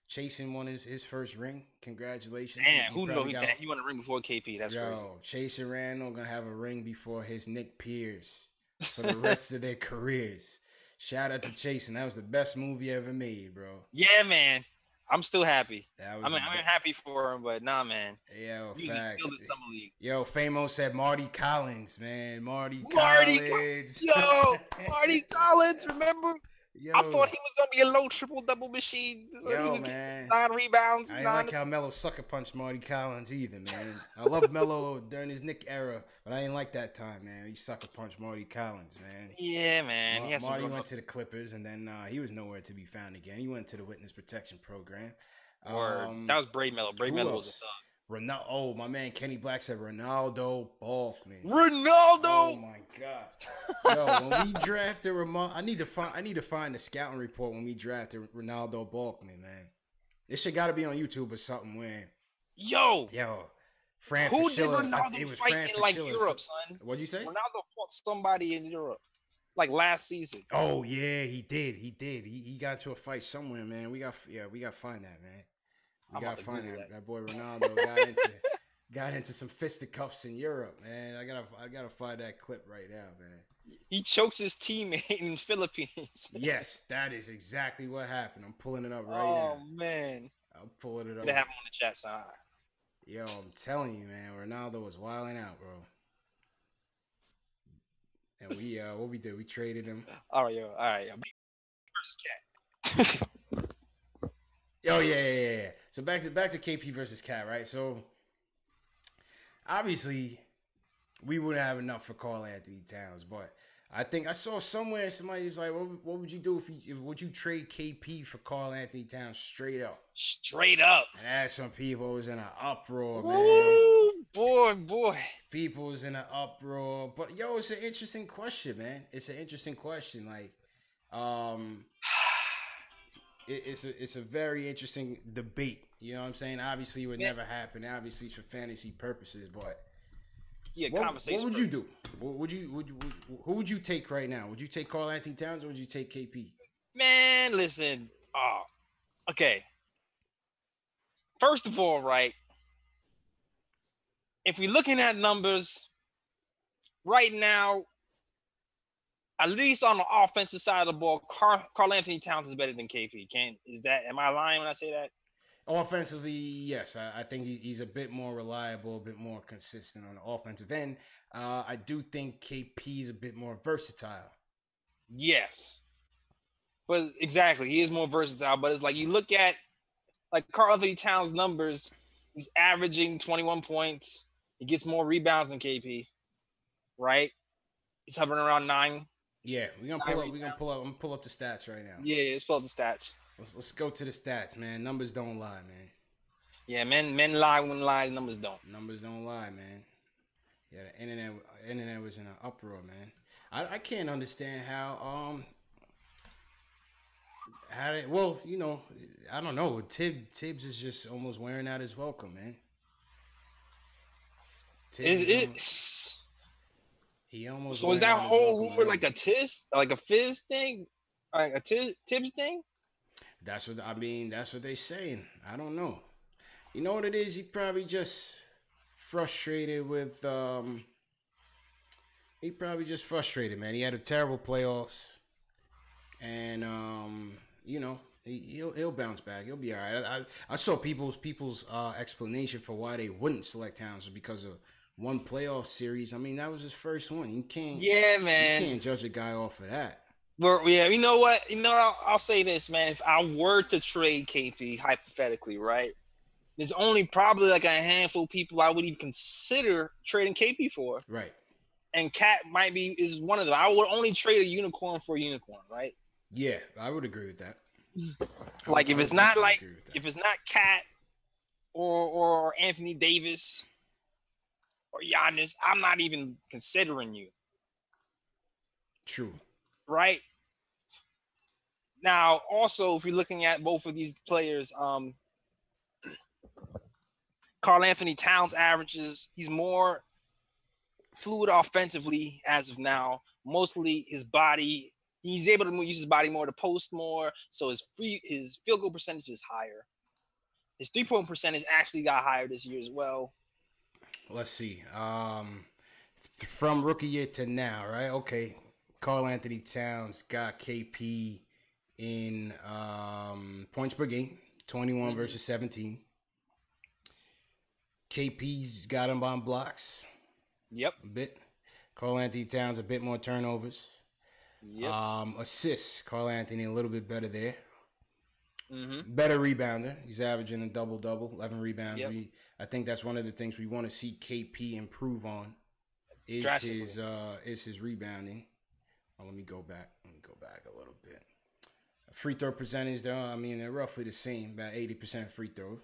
Chasen won his first ring. Congratulations.
Damn, who knew he won a ring before KP? That's crazy.
Chase and Randall gonna have a ring before his Nick Pierce for the rest of their careers. Shout out to Chasen. That was the best movie ever made, bro.
Yeah, man. I'm still happy. I'm happy for him, but nah, man.
Yo, facts. Yo, Famo said Marty Collins, man. Marty Collins.
Yo, Marty Collins, remember? Yo. I thought he was going to be a low triple-double machine. So
yo,
he was
man.
9 rebounds.
I didn't like how Melo sucker punched Marty Collins either, man. I love Melo during his Nick era, but I didn't like that time, man. He sucker punched Marty Collins, man.
Yeah, man.
Marty went to the Clippers, and then he was nowhere to be found again. He went to the Witness Protection Program.
That was Braid Melo. Braid Melo was a thug.
Oh, my man Kenny Black said Ronaldo Balkman.
Ronaldo!
Oh my God! Yo, when we drafted I need to find the scouting report when we drafted Ronaldo Balkman, man. This shit got to be on YouTube or something.
Yo,
Fran
who
Fraschilla,
did Ronaldo fight in like Europe, son?
What'd you say?
Ronaldo fought somebody in Europe, like last season.
Oh yeah, he did. He got into a fight somewhere, man. We got to find that, man. We gotta find that boy Ronaldo got into some fisticuffs in Europe, man. I gotta find that clip right now, man.
He chokes his teammate in the Philippines.
Yes, that is exactly what happened. I'm pulling it up right now.
Oh man,
I'm pulling it up.
They have him on the chat side.
Yo, I'm telling you, man, Ronaldo was wilding out, bro. And we what we did, we traded him.
All right, yo. Versus Cat.
Oh yeah. So back to KP versus Cat, right? So obviously we wouldn't have enough for Karl Anthony Towns, but I think I saw somewhere somebody was like, "What would you do would you trade KP for Karl Anthony Towns straight up?"
Straight up.
And that's when people was in an uproar, man.
Ooh, boy.
People was in an uproar, but yo, it's an interesting question, man. It's an interesting question, like, It's a very interesting debate. You know what I'm saying? Obviously, it would never happen. Obviously, it's for fantasy purposes. But
conversation.
What would you do? Who would you take right now? Would you take Karl Anthony Towns or would you take KP?
Man, listen. Okay. First of all, right, if we're looking at numbers right now, at least on the offensive side of the ball, Karl Anthony Towns is better than KP. Am I lying when I say that?
Offensively, yes, I think he's a bit more reliable, a bit more consistent on the offensive end. I do think KP is a bit more versatile.
Yes, but exactly, he is more versatile. But it's like you look at like Karl Anthony Towns' numbers. He's averaging 21 points. He gets more rebounds than KP, right? He's hovering around 9.
Yeah, we're gonna pull up. I'm gonna pull up the stats right now.
Yeah, let's pull up the stats.
Let's go to the stats, man. Numbers don't lie, man.
Yeah, men lie when lies, numbers don't.
Numbers don't lie, man. Yeah, the internet was in an uproar, man. I can't understand how well, you know, I don't know. Tibbs is just almost wearing out his welcome, man. He almost.
So is that whole rumor like a Fiz thing, like a Tibbs thing?
That's what I mean. That's what they saying. I don't know. You know what it is? He probably just frustrated with. He probably just frustrated, man. He had a terrible playoffs, and you know, he'll bounce back. He'll be all right. I saw people's explanation for why they wouldn't select Towns because of one playoff series. I mean, that was his first one. You can't.
Yeah, man.
You can't judge a guy off of that.
But yeah, you know what? I'll say this, man. If I were to trade KP, hypothetically, right? There's only probably like a handful of people I would even consider trading KP for.
Right.
And Cat is one of them. I would only trade a unicorn for a unicorn, right?
Yeah, I would agree with that.
Like if it's not Cat or Anthony Davis or Janis, I'm not even considering you.
True.
Right? Now, also, if you're looking at both of these players, Karl Anthony Towns averages, he's more fluid offensively as of now. Mostly his body, he's able to use his body more to post more, so his field goal percentage is higher. His 3-point percentage actually got higher this year as well.
Let's see. From rookie year to now, right? Okay. Karl Anthony Towns got KP in points per game, 21 versus 17. KP's got him on blocks.
Yep.
A bit. Karl Anthony Towns a bit more turnovers.
Yep.
Assists. Karl Anthony a little bit better there.
Mm-hmm.
Better rebounder. He's averaging a double-double, 11 rebounds.
Yep.
I think that's one of the things we want to see KP improve on is his rebounding. Oh, let me go back a little bit. Free throw percentage, though, I mean, they're roughly the same, about 80% free throw.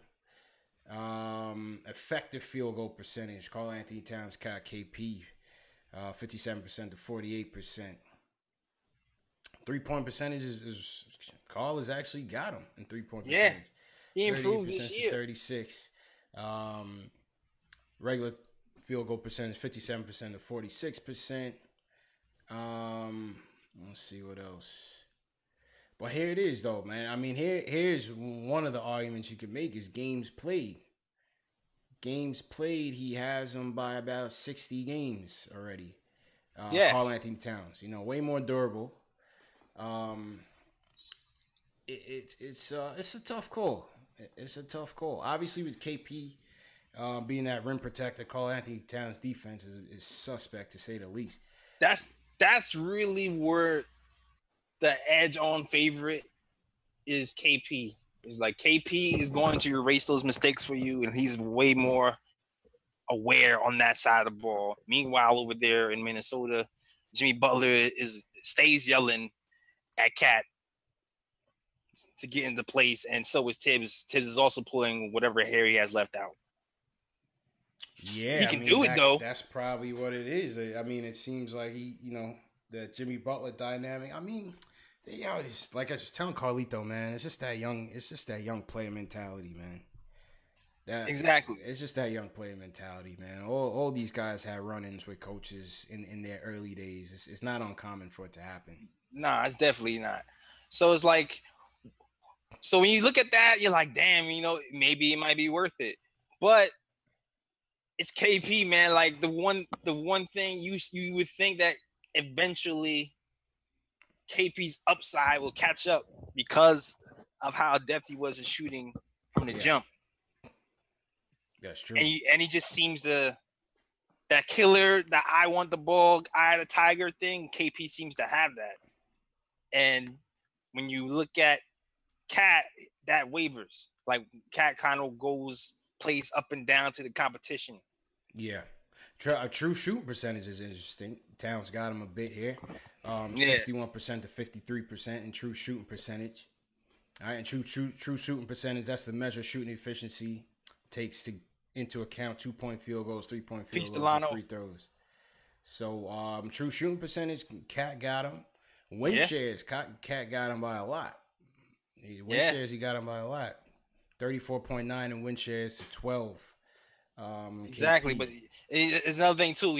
Effective field goal percentage, Karl Anthony Towns got KP 57% to 48%. 3-point percentage is Karl has actually got him in 3-point percentage.
Yeah, he improved this year.
36. Regular field goal percentage 57% to 46%. Let's see what else. But here it is, though, man. I mean, here's one of the arguments you could make is games played. Games played, he has them by about 60 games already.
Yes.
Karl Anthony Towns, way more durable. It's a tough call. It's a tough call. Obviously, with KP being that rim protector, Karl Anthony Towns' defense is suspect to say the least.
That's really where the edge on favorite is KP. It's like KP is going to erase those mistakes for you, and he's way more aware on that side of the ball. Meanwhile, over there in Minnesota, Jimmy Butler stays yelling at Cat to get into place, and so is Tibbs. Tibbs is also pulling whatever hair he has left out.
Yeah,
he can do it though.
That's probably what it is. I mean, it seems like that Jimmy Butler dynamic. I mean, it's like I was telling Carlito, man. It's just that young. It's just that young player mentality, man.
Exactly.
It's just that young player mentality, man. All these guys had run-ins with coaches in their early days. It's not uncommon for it to happen.
Nah, it's definitely not. So it's like, so when you look at that, you're like, damn, maybe it might be worth it. But it's KP, man. Like the one thing you would think that eventually KP's upside will catch up because of how adept he was in shooting from the jump.
That's true.
And he just seems to that killer, that I want the ball, eye of the tiger thing. KP seems to have that. And when you look at Cat, that wavers. Like Cat kind of plays up and down to the competition.
Yeah. A true shooting percentage is interesting. Towns got him a bit here. 61% to 53% in true shooting percentage. All right, and true shooting percentage, that's the measure of shooting efficiency. Takes into account 2-point field goals, 3-point field goals, and free throws. So true shooting percentage, Cat got him. Win shares, Cat got him by a lot. Win shares, he got him by a lot. 34.9 in win shares to 12.
Exactly,
KP.
but it's another thing too.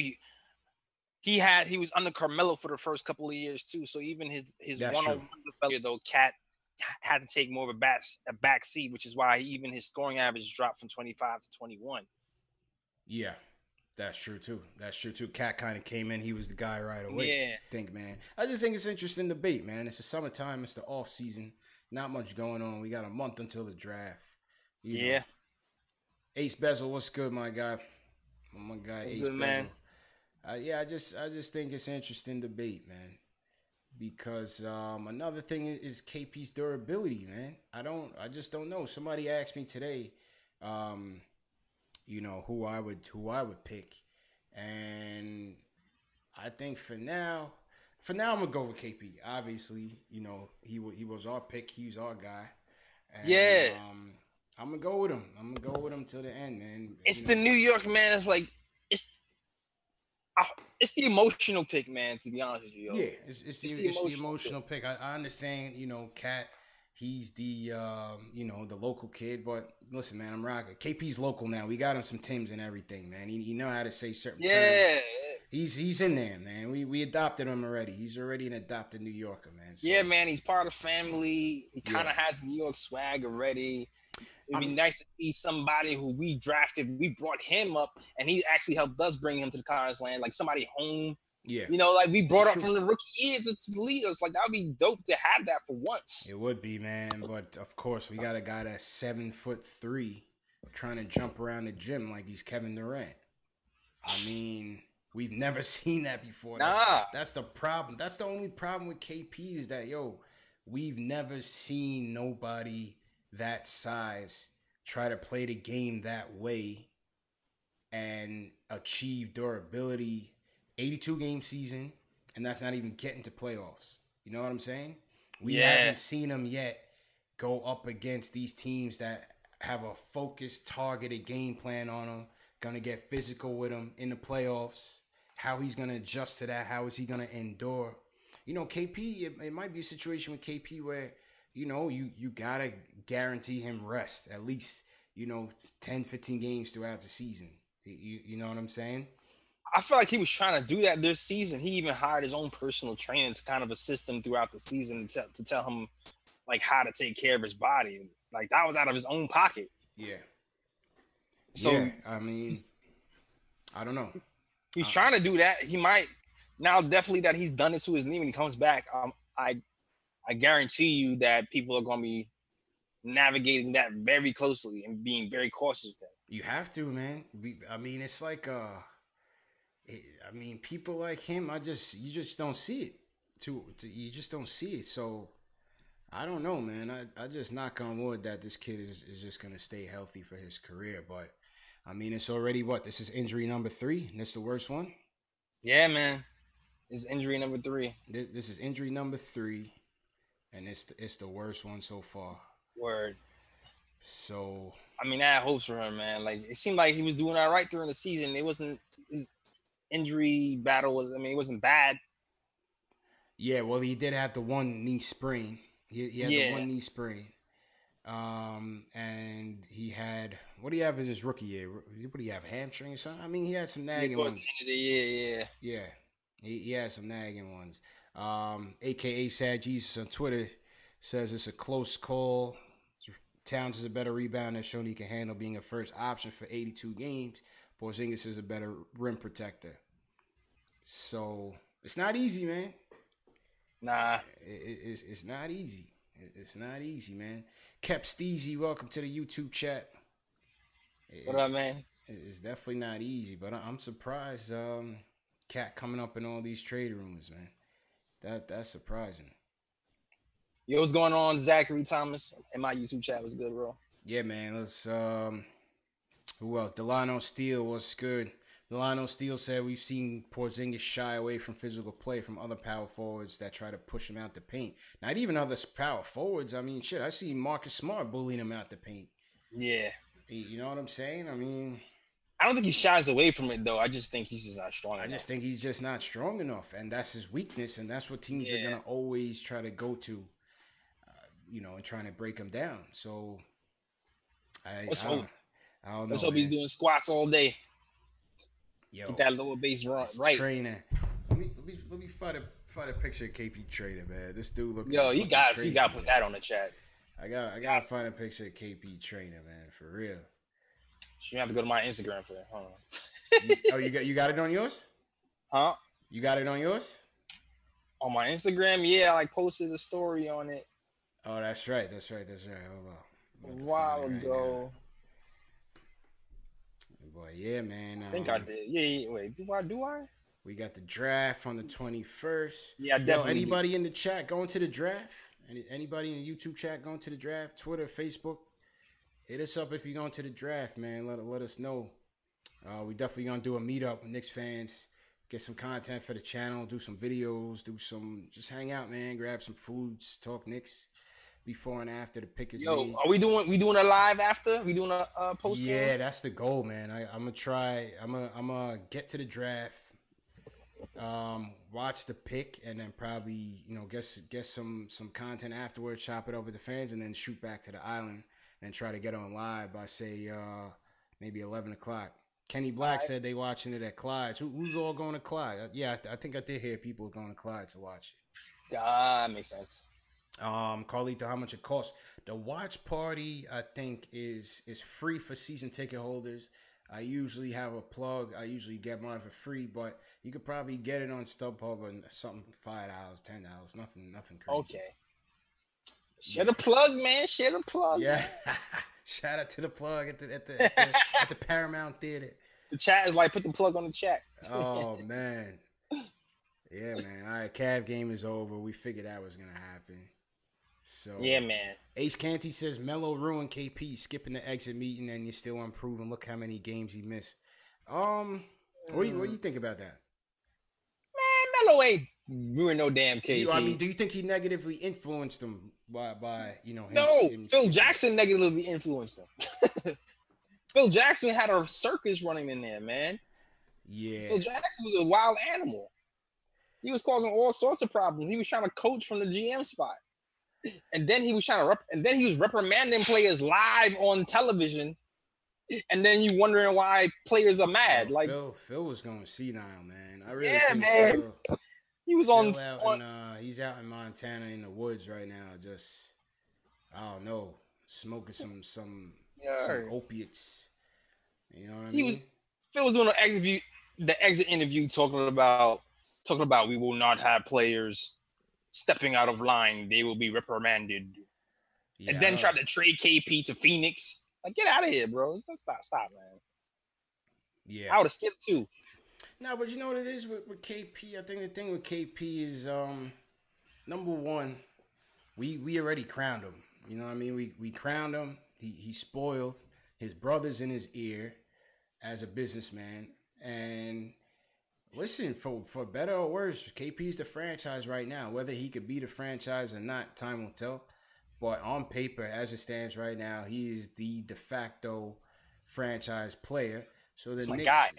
He was under Carmelo for the first couple of years too. So even his one-on-one development, though, Cat had to take more of a back seat, which is why even his scoring average dropped from 25 to 21.
Yeah, that's true too. Cat kind of came in. He was the guy right away.
Yeah.
I just think it's interesting debate, man. It's the summertime. It's the off season. Not much going on. We got a month until the draft. You know. Ace Bezel, what's good, my guy? My guy,
what's
Ace
good,
Bezel.
Man.
I just think it's an interesting debate, man. Because another thing is KP's durability, man. I just don't know. Somebody asked me today, who I would pick, and I think for now I'm gonna go with KP. Obviously, he was our pick. He's our guy. And, I'm gonna go with him. I'm gonna go with him till the end, man.
It's the New York, man. It's like it's the emotional pick, man. To be honest with you, yo.
Yeah, it's the emotional pick. I understand, Cat. He's the the local kid, but listen, man, I'm rocking. KP's local now. We got him some Timbs and everything, man. He know how to say certain terms. He's in there, man. We adopted him already. He's already an adopted New Yorker, man. So.
Yeah, man. He's part of family. He kind of has New York swag already. It'd be nice to see somebody who we drafted. We brought him up, and he actually helped us bring him to the Conference land, like somebody home. Yeah. Like we brought up from the rookie year to lead us. Like that would be dope to have that for once.
It would be, man. But of course, we got a guy that's 7'3", trying to jump around the gym like he's Kevin Durant. I mean, we've never seen that before. That's the problem. That's the only problem with KP is that, we've never seen nobody that size try to play the game that way and achieve durability. 82-game season, and that's not even getting to playoffs. You know what I'm saying? We haven't seen him yet go up against these teams that have a focused, targeted game plan on him, gonna get physical with him in the playoffs, how he's gonna adjust to that, how is he gonna endure. KP, it might be a situation with KP where, you gotta guarantee him rest, at least, 10, 15 games throughout the season. You know what I'm saying?
I feel like he was trying to do that this season. He even hired his own personal trainer to kind of assist him throughout the season to tell him like how to take care of his body. Like that was out of his own pocket. Yeah. So
I mean, I don't know.
He's trying to do that. He might now definitely that he's done it to his knee when he comes back. I guarantee you that people are going to be navigating that very closely and being very cautious with that.
You have to, man. It's like people like him, you just don't see it. You just don't see it. So I don't know, man. I just knock on wood that this kid is just gonna stay healthy for his career. But it's already this is injury number 3. And this the worst one?
Yeah, man. This is injury number 3.
This is injury number 3, and it's the worst one so far.
Word.
So
I had hopes for him, man. Like it seemed like he was doing all right during the season. It wasn't his injury battle it wasn't bad.
Yeah, well, he did have the one knee sprain. He had the one knee sprain. And he had, what do you have as his rookie year? What do you have, hamstring or something? He had some nagging ones. Yeah. He had some nagging ones. AKA Sad Jesus on Twitter says it's a close call. Towns is a better rebounder, showing he can handle being a first option for 82 games. Porzingis is a better rim protector. So it's not easy, man.
Nah.
It's not easy. It's not easy, man. Kep Steezy, welcome to the YouTube chat.
What up, man?
It's definitely not easy, but I'm surprised. Cat coming up in all these trade rumors, man. That's surprising.
Yo, what's going on, Zachary Thomas? In my YouTube chat was good, bro.
Yeah, man. Let's who else? Delano Steele was good. Delano Steele said we've seen Porzingis shy away from physical play from other power forwards that try to push him out the paint. Not even other power forwards. I mean, shit, I see Marcus Smart bullying him out the paint.
Yeah.
You know what I'm saying? I mean,
I don't think he shies away from it, though. I just think he's just not strong enough.
I just think he's just not strong enough, and that's his weakness, and that's what teams are going to always try to go to, and trying to break him down. So, I don't know.
Let's hope he's doing squats all day.
Yo,
get that lower base right.
Trainer. Let me find a picture of KP Trainer, man. This dude looking.
Yo, you got to put that on the chat.
I got to find a picture of KP Trainer, man, for real.
You have to go to my Instagram for that. Hold on.
you got it on yours?
Huh?
You got it on yours?
On my Instagram, yeah, I posted a story on it.
Oh, that's right. Hold on.
A while ago.
Boy, yeah, man.
I think I did. Yeah. Wait, do I?
We got the draft on the 21st.
Yeah, definitely.
Anybody in the chat going to the draft? Anybody in the YouTube chat going to the draft? Twitter, Facebook? Hit us up if you're going to the draft, man. Let us know. We definitely going to do a meetup with Knicks fans. Get some content for the channel. Do some videos. Just hang out, man. Grab some foods. Talk Knicks. Before and after the pick is made.
Are we doing a live after? We doing a post game?
Yeah, that's the goal, man. I'm gonna try. I'm gonna get to the draft, watch the pick, and then probably get some content afterwards. Chop it up with the fans, and then shoot back to the island and try to get on live by say maybe 11 o'clock. Kenny Black said they watching it at Clyde's. Who's all going to Clyde? Yeah, I think I did hear people going to Clyde to watch it.
That makes sense.
Carlito, how much it costs? The watch party, I think, is free for season ticket holders. I usually have a plug. I usually get mine for free, but you could probably get it on StubHub and something for $5, $10. Nothing crazy.
Okay. Share the plug, man. Share the plug.
Yeah. Shout out to the plug at the Paramount Theater.
The chat is like, put the plug on the chat.
Oh man. Yeah, man. All right, Cavs game is over. We figured that was gonna happen. So
yeah, man.
Ace Canty says Melo ruined KP, skipping the exit meeting, and you're still unproven. Look how many games he missed. What do you think about that?
Man, Melo ain't ruined no damn KP.
I mean, do you think he negatively influenced him by him?
No, Phil Jackson negatively influenced him. Phil Jackson had a circus running in there, man.
Yeah.
Phil Jackson was a wild animal. He was causing all sorts of problems. He was trying to coach from the GM spot. And then he was reprimanding players live on television. And then you wondering why players are mad. Like
Phil was going senile, man. I really
think man. He was he's out in Montana in the woods right now, just I don't know, smoking some
opiates. You know what I mean?
Phil was doing the exit interview talking about we will not have players stepping out of line. They will be reprimanded. Yeah, and then tried to trade KP to Phoenix. Like, get out of here, bro. Stop, man.
Yeah.
I would have skipped too.
No, but you know what it is with KP? I think the thing with KP is number one, we already crowned him. You know what I mean? We crowned him. He spoiled his brothers in his ear as a businessman. And listen, for better or worse, KP's the franchise right now. Whether he could be the franchise or not, time will tell. But on paper, as it stands right now, he is the de facto franchise player. So the Knicks,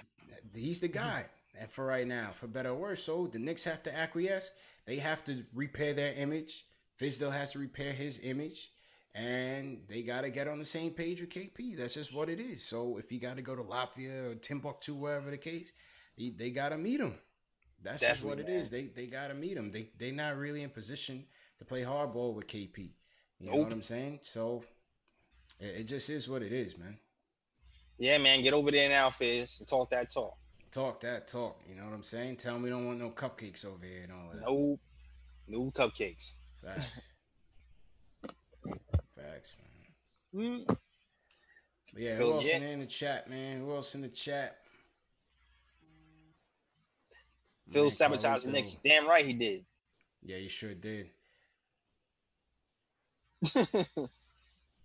he's the guy. And for right now, for better or worse, so the Knicks have to acquiesce. They have to repair their image. Fizdale has to repair his image. And they got to get on the same page with KP. That's just what it is. So if you got to go to Lafayette or Timbuktu, wherever the case, they got to meet him. That's definitely just what it is. They got to meet him. They're not really in position to play hardball with KP. You know what I'm saying? So it just is what it is, man. Yeah, man. Get over there now, Fiz, and talk that talk. Talk that talk. You know what I'm saying? Tell them we don't want no cupcakes over here and all that. No cupcakes. Facts. Facts, man. But yeah, who else in the chat, man? Who else in the chat?
Phil sabotaged the Knicks. Damn right he did.
Yeah, you sure did.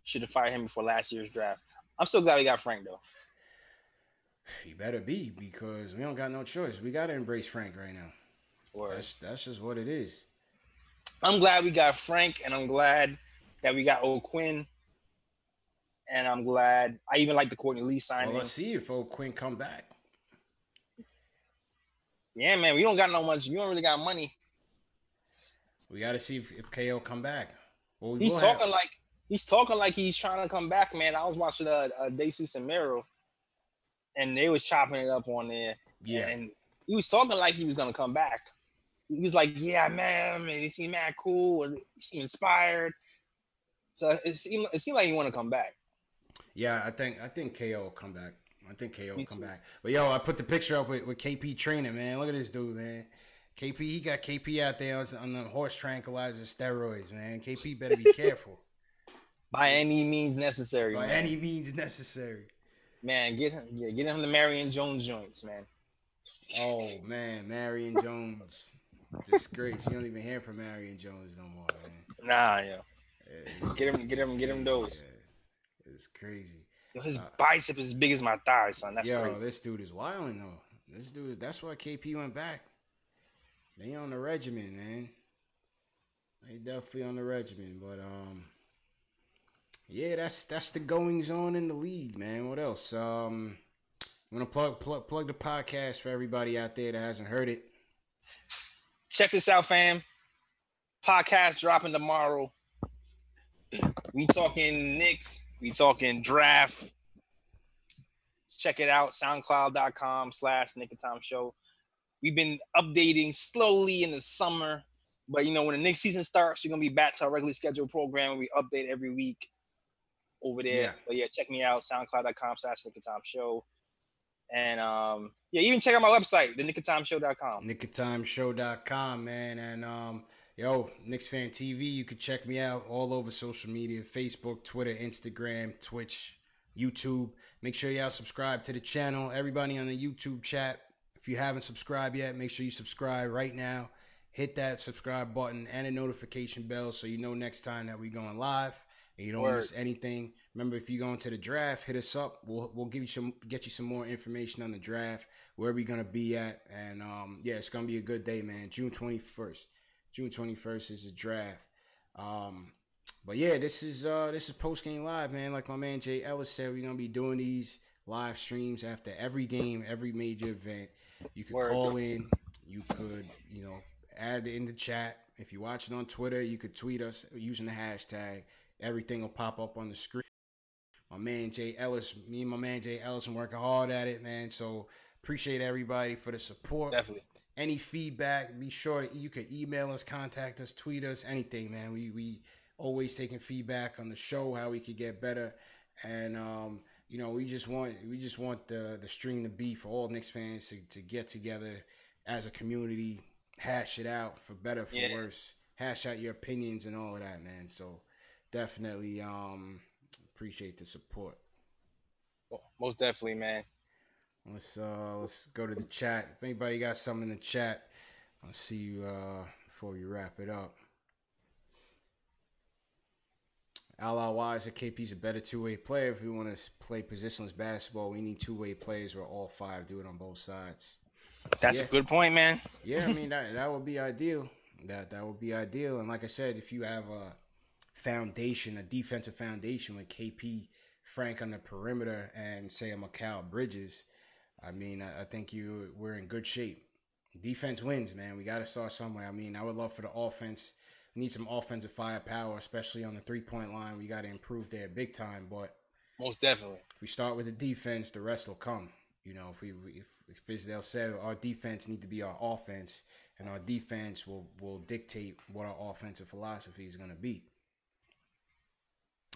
Should have fired him before last year's draft. I'm so glad we got Frank, though.
You better be, because we don't got no choice. We got to embrace Frank right now. That's just what it is.
I'm glad we got Frank, and I'm glad that we got O'Quinn. And I'm glad I even like the Courtney Lee signing.
Well, let's see if O'Quinn come back.
Yeah, man, we don't got no much. We don't really got money.
We got to see if KO come back. Well,
he's talking like he's trying to come back, man. I was watching Desus and Mero, and they was chopping it up on there.
Yeah,
and he was talking like he was gonna come back. He was like, "Yeah, man, he seemed mad cool, and he seemed inspired." So it seemed like he want to come back.
Yeah, I think KO will come back. I think KO will come back. But yo, I put the picture up with KP training, man. Look at this dude, man. KP, he got KP out there on the horse tranquilizer steroids, man. KP better be careful.
By any means necessary.
By any means necessary.
Man, get him the Marion Jones joints, man.
Oh man, Marion Jones. Disgrace. You don't even hear from Marion Jones no more, man.
Nah, yeah. Get him those.
Yeah. It's crazy.
Yo, his bicep is as big as my thigh, son. That's crazy.
This dude is wilding though. That's why KP went back. They on the regimen, man. They definitely on the regimen. But yeah, that's the goings on in the league, man. What else? I'm gonna plug the podcast for everybody out there that hasn't heard it.
Check this out, fam. Podcast dropping tomorrow. We talking Knicks. We talking draft. Check it out. SoundCloud.com/Nick and Tom Show. We've been updating slowly in the summer, but when the next season starts, we're gonna be back to our regularly scheduled program. We update every week over there. Yeah. But yeah, check me out. SoundCloud.com/Nick and Tom Show. And even check out my website, thenickoftimeshow.com.
Nickoftimeshow.com, man. And Knicks Fan TV, you can check me out all over social media: Facebook, Twitter, Instagram, Twitch, YouTube. Make sure y'all subscribe to the channel. Everybody on the YouTube chat, if you haven't subscribed yet, make sure you subscribe right now. Hit that subscribe button and a notification bell so you know next time that we're going live and you don't miss anything. Remember, if you're going to the draft, hit us up. We'll get you some more information on the draft, where we're gonna be at, and it's gonna be a good day, man. June 21st. June 21st is the draft. But yeah, this is post game live, man. Like my man Jay Ellis said, we're gonna be doing these live streams after every game, every major event. You could call in. You could, add it in the chat. If you're watching on Twitter, you could tweet us using the hashtag. Everything will pop up on the screen. Me and my man Jay Ellis, are working hard at it, man. So appreciate everybody for the support.
Definitely.
Any feedback, be sure you can email us, contact us, tweet us, anything, man. We always taking feedback on the show, how we could get better. And we just want the stream to be for all Knicks fans to get together as a community, hash it out for better, for worse, hash out your opinions and all of that, man. So definitely appreciate the support.
Most definitely, man.
Let's go to the chat. If anybody got something in the chat, I'll see you before we wrap it up. Wise, KP's a better two-way player. If we want to play positionless basketball, we need two-way players where all five do it on both sides.
That's a good point, man.
Yeah, I mean that would be ideal. That would be ideal. And like I said, if you have a foundation, a defensive foundation with KP, Frank on the perimeter, and say a Mikal Bridges, I mean, I think we're in good shape. Defense wins, man. We got to start somewhere. I mean, I would love for the offense. We need some offensive firepower, especially on the three-point line. We got to improve there big time. But
most definitely,
if we start with the defense, the rest will come. If Fizdale said our defense need to be our offense, and our defense will dictate what our offensive philosophy is going to be.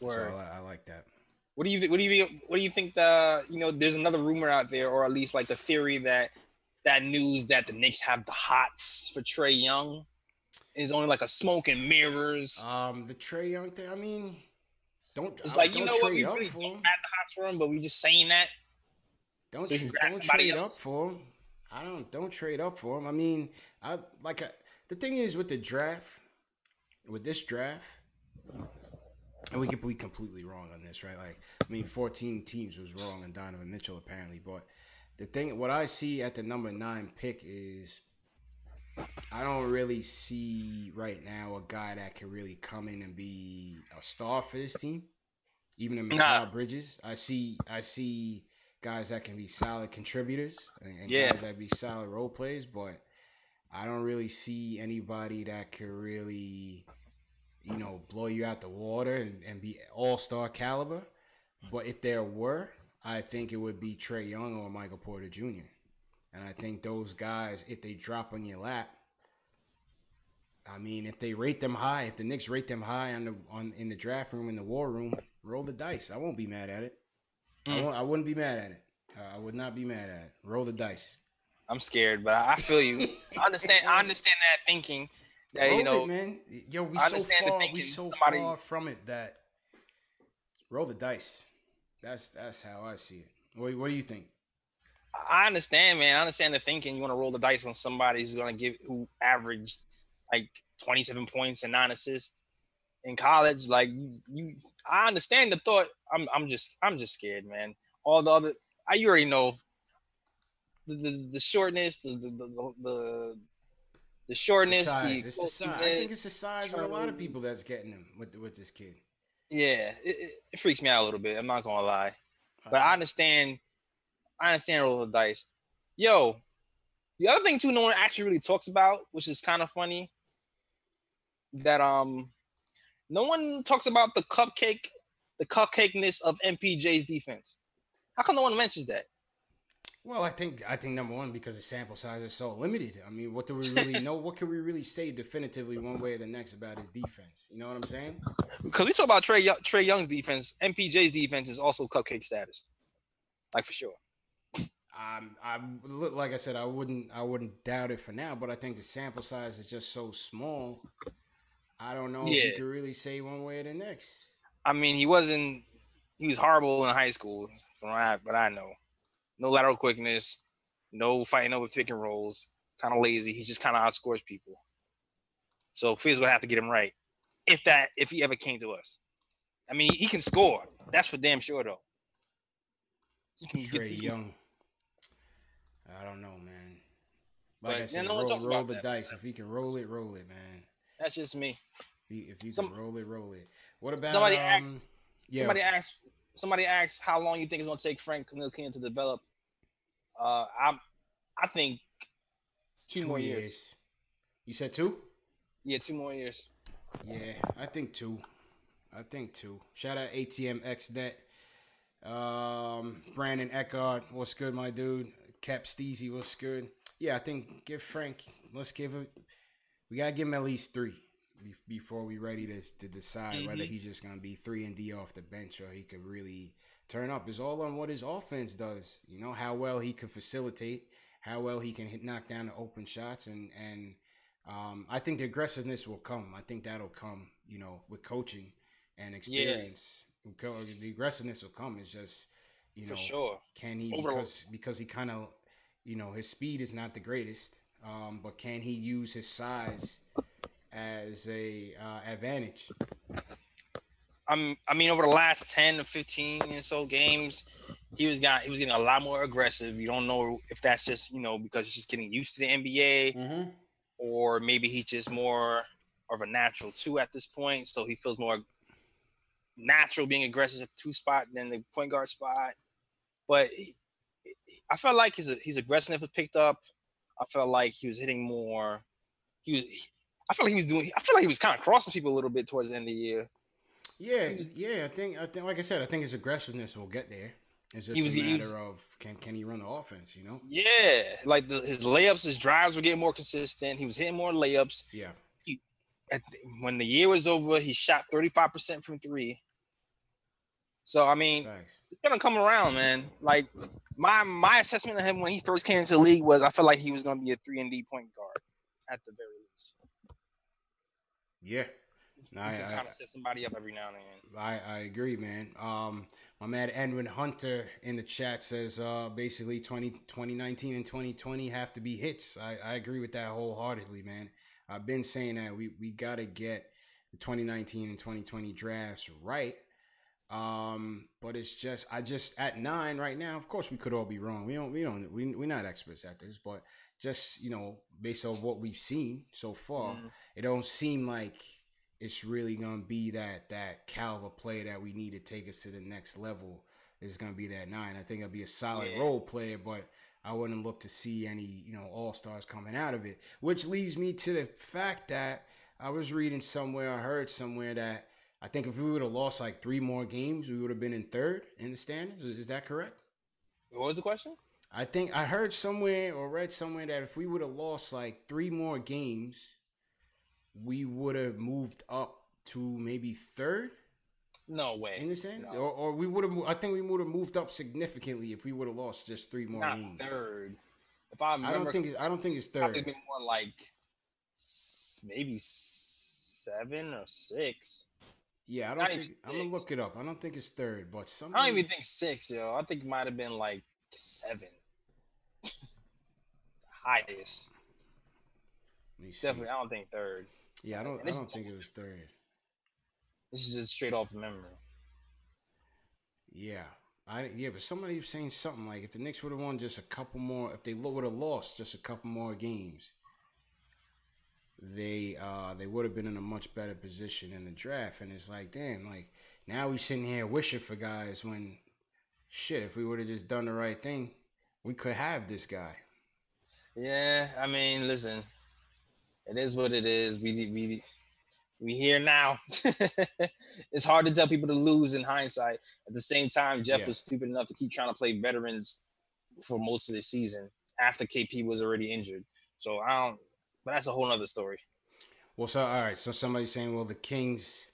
Word.
So I like that.
What do you think? There's another rumor out there, or at least like the theory that news that the Knicks have the hots for Trae Young is only like a smoke and mirrors.
The Trae Young thing. I mean,
It's like, you know what, we
trade up
really
for
don't
him.
have the hots for him, but we just saying that.
Don't
So you can grab somebody
trade
else.
up for him. Don't trade up for him. I mean, the thing is with this draft, and we could be completely wrong on this, right? Like, I mean, 14 teams was wrong on Donovan Mitchell apparently, but what I see at the number 9 pick is I don't really see right now a guy that can really come in and be a star for this team. Even in Mikal Bridges, I see guys that can be solid contributors and guys that be solid role players, but I don't really see anybody that could really, blow you out the water and be all-star caliber. But if there were, I think it would be Trae Young or Michael Porter Jr. And I think those guys, if they drop on your lap, I mean, if they rate them high, if the Knicks rate them high in the draft room, in the war room, roll the dice. I won't be mad at it. I wouldn't be mad at it. I would not be mad at it. Roll the dice.
I'm scared, but I feel you. I understand that thinking. That,
roll it, man. Yo, we so far from it that roll the dice. That's how I see it. What do you think?
I understand, man. I understand the thinking. You want to roll the dice on somebody who averaged like 27 points and 9 assists in college. Like I understand the thought. I'm just scared, man. All the other, you already know the shortness, the shortness,
it's the size. I think it's the size of a lot of people that's getting him with this kid.
Yeah, it freaks me out a little bit. I'm not gonna lie, but I understand rolling the dice. Yo, the other thing too, no one actually really talks about, which is kind of funny, that no one talks about the cupcakeness of MPJ's defense. How come no one mentions that?
Well, I think number one, because the sample size is so limited. I mean, what do we really know? What can we really say definitively one way or the next about his defense? You know what I'm saying?
Because we talk about Trae Young's defense, MPJ's defense is also cupcake status, like for sure.
Like I said, I wouldn't doubt it for now, but I think the sample size is just so small. I don't know if you could really say one way or the next.
I mean, he was horrible in high school, from what I know. No lateral quickness, no fighting over pick and rolls, kind of lazy. He just kind of outscores people. So Fiz would have to get him right if he ever came to us. I mean, he can score. That's for damn sure, though. He can
Trae Young. I don't know, man. Like I said, roll the dice. If he can roll it, man.
That's just me.
If you can roll it. What about
Somebody asked how long you think it's gonna take Frank Ntilikina to develop. I think 2 more years.
You said 2?
Yeah, 2 more years.
Yeah, I think 2. Shout out ATM XNet. Brandon Eckhart, what's good, my dude? Cap Steezy, what's good? Yeah, I think we gotta give him at least 3 before we ready to decide whether he's just gonna be 3 and D off the bench or he could really turn up. It's all on what his offense does. You know, how well he can facilitate, how well he can knock down the open shots, and I think the aggressiveness will come. I think that'll come, with coaching and experience. Yeah. The aggressiveness will come. It's just,
for sure.
Can he, because he kind of, his speed is not the greatest, but can he use his size as a advantage?
I mean, over the last 10 to 15 and so games, he was getting a lot more aggressive. You don't know if that's just, because he's just getting used to the NBA, or maybe he's just more of a natural 2 at this point. So he feels more natural being aggressive at the 2 spot than the point guard spot. But I felt like his aggressiveness was picked up. I felt like he was hitting more. I feel like he was kind of crossing people a little bit towards the end of the year.
Yeah. I think, like I said, I think his aggressiveness will get there. It's just a matter of can he run the offense?
Yeah, like his layups, his drives were getting more consistent. He was hitting more layups.
Yeah.
When the year was over, he shot 35% from 3. So I mean, it's gonna come around, man. Like my assessment of him when he first came into the league was I felt like he was gonna be a 3 and D point guard at the very least.
Yeah.
can kind of set somebody up every now and then.
I agree, man. My man Edwin Hunter in the chat says basically 2019 and 2020 have to be hits. I agree with that wholeheartedly, man. I've been saying that we got to get the 2019 and 2020 drafts right. But it's just at 9 right now. Of course, we could all be wrong. We're not experts at this, but just based on what we've seen so far, it don't seem like it's really gonna be that caliber player that we need to take us to the next level. Is gonna be that 9. I think it'll be a solid role player, but I wouldn't look to see any all-stars coming out of it. Which leads me to the fact that I was reading somewhere, I heard somewhere that I think if we would have lost like 3 more games, we would have been in 3rd in the standings. Is that correct?
What was the question?
I think I heard somewhere or read somewhere that if we would have lost like 3 more games, we would have moved up to maybe 3rd.
No way.
In the standings?
No.
Or we would have. I think we would have moved up significantly if we would have lost just 3 more games.
Not 3rd. If I remember,
I don't think it's 3rd.
Probably been more like maybe 7 or 6.
Yeah, I don't think. I'm gonna look it up. I don't think it's 3rd, but something.
I don't even think 6, yo. I think it might have been like 7. Highest. Definitely, I don't think 3rd.
Yeah, I don't think it was 3rd.
This is just straight off memory.
Yeah, but somebody was saying something like if the Knicks would have won just a couple more, if they would have lost just a couple more games, they would have been in a much better position in the draft. And it's like, damn, like now we sitting here wishing for guys when shit, if we would have just done the right thing, we could have this guy.
Yeah, I mean, listen, it is what it is. We here now. It's hard to tell people to lose in hindsight. At the same time, Jeff was stupid enough to keep trying to play veterans for most of the season after KP was already injured. So but that's a whole nother story.
Well, so all right. So somebody's saying, well, the Kings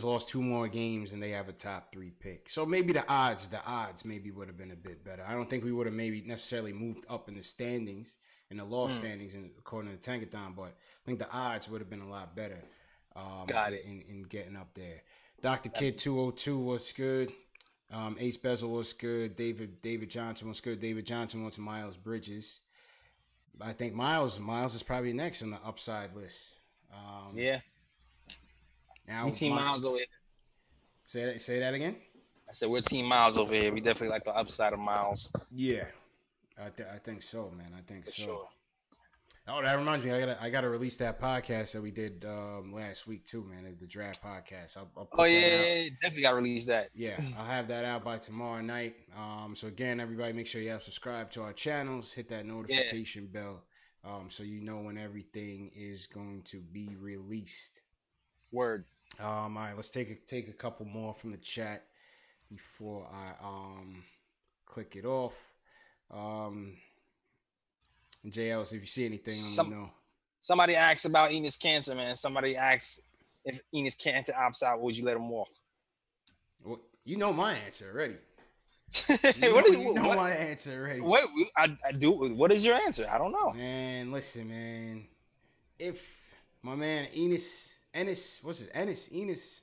lost 2 more games and they have a top 3 pick. So maybe the odds maybe would have been a bit better. I don't think we would have maybe necessarily moved up in the standings, in the lost standings, according to Tankathon, but I think the odds would have been a lot better.
Got it.
In getting up there. Dr. Kid 202 was good. Ace Bezel was good. David Johnson was good. David Johnson wants Miles Bridges. I think Miles is probably next on the upside list.
Yeah.
Now
we team Miles over here.
Say that again.
I said we're team Miles over here. We definitely like the upside of Miles.
Yeah, I think so, man. I think
for
so.
Sure.
Oh, that reminds me. I gotta release that podcast that we did last week too, man. The draft podcast. I'll put
definitely gotta release that.
Yeah, I'll have that out by tomorrow night. So again, everybody, make sure you have subscribed to our channels. Hit that notification bell, so you know when everything is going to be released.
Word.
All right, let's take a couple more from the chat before I click it off. JL, if you see anything, let me know.
Somebody asked about Enes Kanter, man. Somebody asked if Enes Kanter opts out, would you let him walk?
Well, you know my answer already.
You know
my answer already.
What I do? What is your answer? I don't know.
Man, listen, man. If my man Enes,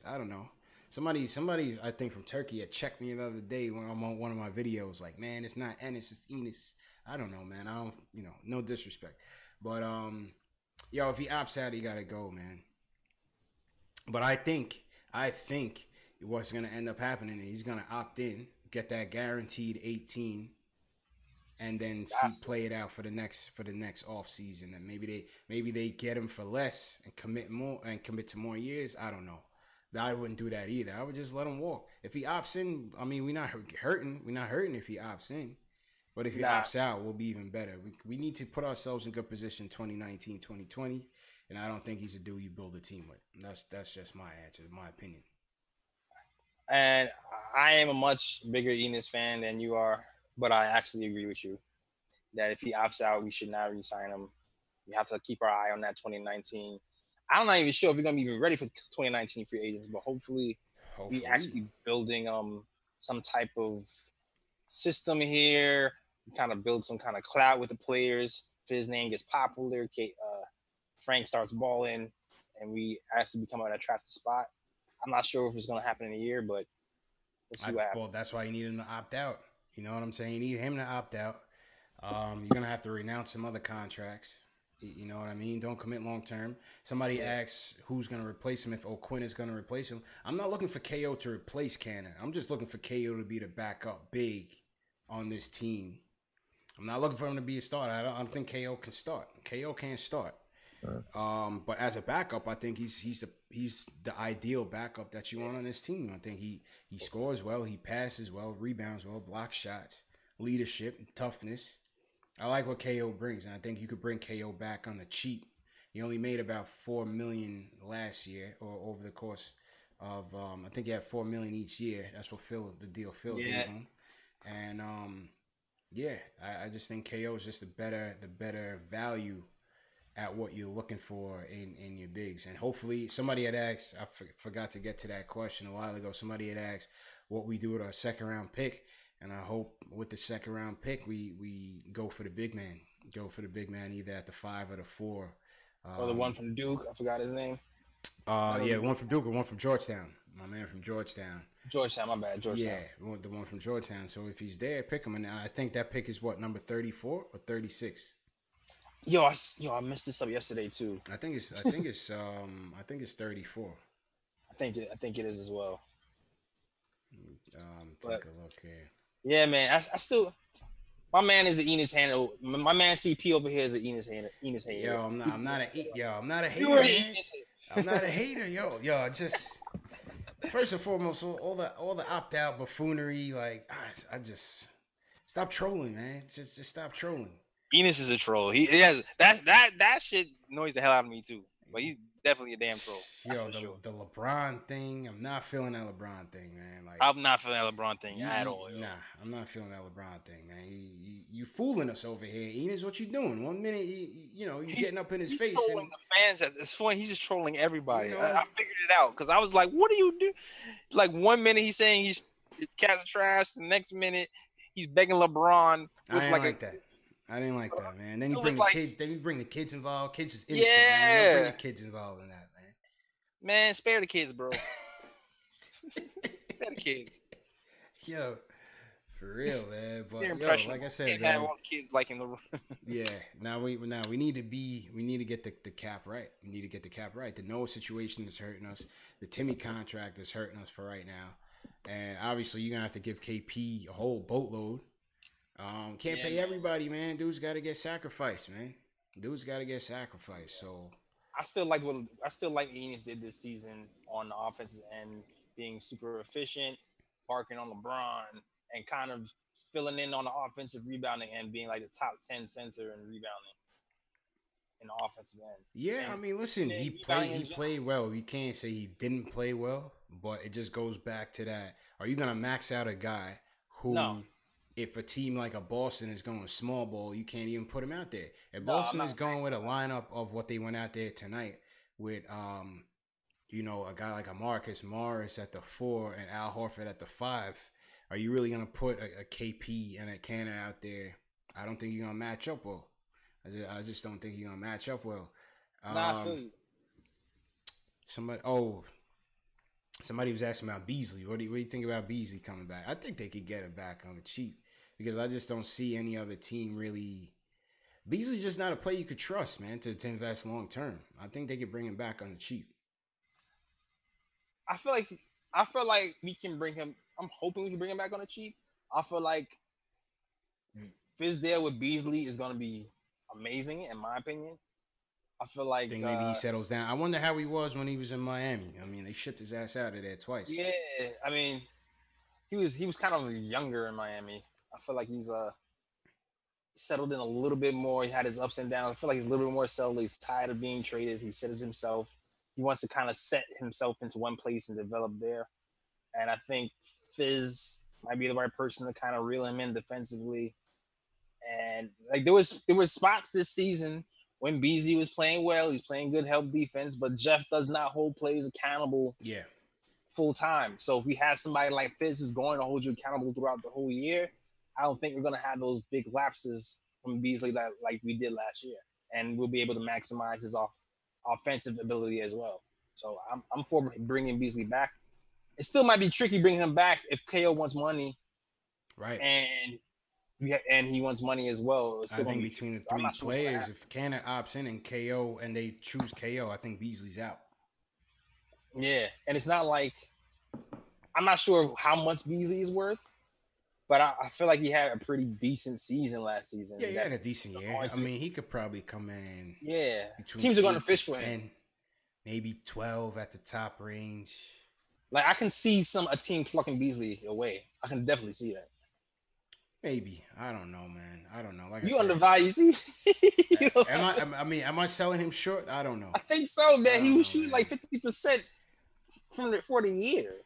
I don't know. Somebody, I think from Turkey had checked me the other day when I'm on one of my videos. Like, man, it's not Enes, it's Enes. I don't know, man. I don't, no disrespect, but if he opts out, he gotta go, man. But I think what's gonna end up happening is he's gonna opt in, get that guaranteed 18, and then play it out for the next off season. And maybe they get him for less and commit to more years. I don't know. I wouldn't do that either. I would just let him walk. If he opts in, I mean, we're not hurting. We're not hurting if he opts in. But if he opts out, we'll be even better. We need to put ourselves in good position 2019, 2020. And I don't think he's a dude you build a team with. That's just my answer, my opinion.
And I am a much bigger Enes fan than you are, but I actually agree with you that if he opts out, we should not re-sign him. We have to keep our eye on that 2019. I'm not even sure if we're going to be even ready for 2019 free agents, but hopefully we actually building some type of system here, kind of build some kind of clout with the players. If his name gets popular, Frank starts balling, and we actually become an attractive spot. I'm not sure if it's going to happen in a year, but we'll see what happens.
Well, that's why you need him to opt out. You know what I'm saying? You need him to opt out. You're going to have to renounce some other contracts. You know what I mean? Don't commit long term. Somebody asks who's going to replace him, if O'Quinn is going to replace him. I'm not looking for KO to replace Cannon. I'm just looking for KO to be the backup big on this team. I'm not looking for him to be a starter. I don't think KO can start. KO can't start. But as a backup, I think he's the ideal backup that you want on this team. I think he scores well, he passes well, rebounds well, blocks shots, leadership, toughness. I like what KO brings, and I think you could bring KO back on the cheap. He only made about $4 million last year, or over the course of I think he had $4 million each year. That's what the deal Phil gave him. And I just think KO is just the better value at what you're looking for in your bigs. And hopefully somebody had asked, I forgot to get to that question a while ago. Somebody had asked what we do with our second round pick. And I hope with the second round pick, we go for the big man. Go for the big man either at the 5 or the 4.
Or the one from Duke. I forgot his name.
One from Duke or one from Georgetown. My man from Georgetown.
Georgetown, my bad. Georgetown.
Yeah, the one from Georgetown. So if he's there, pick him. And I think that pick is what, number 34 or 36?
Yo, I messed this up yesterday too.
I think it's 34.
I think it is as well.
Take a look here.
Yeah, man. I still, my man is an Enos Hater. My man CP over here is an Enos Hater.
Yo, I'm not a hater. Man. I'm not a hater, yo. Just first and foremost, all the opt out buffoonery, like I just stop trolling, man. Just stop trolling.
Enos is a troll. He has that shit annoys the hell out of me too. But he's definitely a damn troll.
The LeBron thing, I'm not feeling that LeBron thing, man. Like
I'm not feeling that LeBron thing at all. Yo.
Nah, I'm not feeling that LeBron thing, man. You fooling us over here, Enos. What you doing? 1 minute, you're getting up in his face.
Trolling the fans at this point. He's just trolling everybody. I figured it out because I was like, "What do you do?" Like 1 minute he's saying he's cats are trash. The next minute he's begging LeBron.
I didn't like that, man. Then you bring the kids. Then you bring the kids involved. Kids is innocent. Man. You don't bring the kids involved in that, man.
Man, spare the kids, bro. Spare the kids.
Yo, for real, man. But like I said,
can't
man,
have all the kids like in the room.
Yeah. Now we need to get the cap right. We need to get the cap right. The Noah situation is hurting us. The Timmy contract is hurting us for right now. And obviously, you're gonna have to give KP a whole boatload. Can't pay everybody, man. Dudes got to get sacrificed, man. So
I still like Enos did this season on the offensive end, being super efficient, barking on LeBron, and kind of filling in on the offensive rebounding and being like the top 10 center and rebounding in the offensive end.
Yeah, and, I mean, listen, he played well. We can't say he didn't play well, but it just goes back to that. Are you gonna max out a guy who? No. If a team like a Boston is going small ball, you can't even put him out there. If Boston is going with a lineup of what they went out there tonight with, a guy like a Marcus Morris at the 4 and Al Horford at the 5, are you really going to put a KP and a Cannon out there? I don't think you're going to match up well. I just don't think you're going to match up well.
I feel you.
Somebody was asking about Beasley. What do you think about Beasley coming back? I think they could get him back on the cheap. Because I just don't see any other team really. Beasley's just not a player you could trust, man, to invest long term. I think they could bring him back on the cheap.
I feel like we can bring him. I'm hoping we can bring him back on the cheap. I feel like Fizdale with Beasley is going to be amazing, in my opinion. I feel like
maybe he settles down. I wonder how he was when he was in Miami. I mean, they shipped his ass out of there twice.
Yeah, I mean, he was kind of younger in Miami. I feel like he's settled in a little bit more. He had his ups and downs. I feel like he's a little bit more settled. He's tired of being traded. He settled himself. He wants to kind of set himself into one place and develop there. And I think Fiz might be the right person to kind of reel him in defensively. And like there was spots this season when Beasley was playing well. He's playing good help defense, but Jeff does not hold players accountable.
Yeah.
Full time. So if we have somebody like Fiz who's going to hold you accountable throughout the whole year, I don't think we're going to have those big lapses from Beasley like we did last year. And we'll be able to maximize his offensive ability as well. So I'm for bringing Beasley back. It still might be tricky bringing him back if KO wants money,
right?
And he wants money as well.
I think between the three players, if Cannon opts in and KO and they choose KO, I think Beasley's out.
Yeah, and it's not like I'm not sure how much Beasley is worth, but I feel like he had a pretty decent season last season.
Yeah, he had a decent year. I mean, he could probably come in.
Yeah, teams are going to fish for
10,
him.
Maybe 12 at the top range.
Like I can see a team plucking Beasley away. I can definitely see that.
Maybe. I don't know, man. I don't know. Like
you undervalue, see?
Am I selling him short? I don't know.
I think so, man. He was shooting like 50% for the year.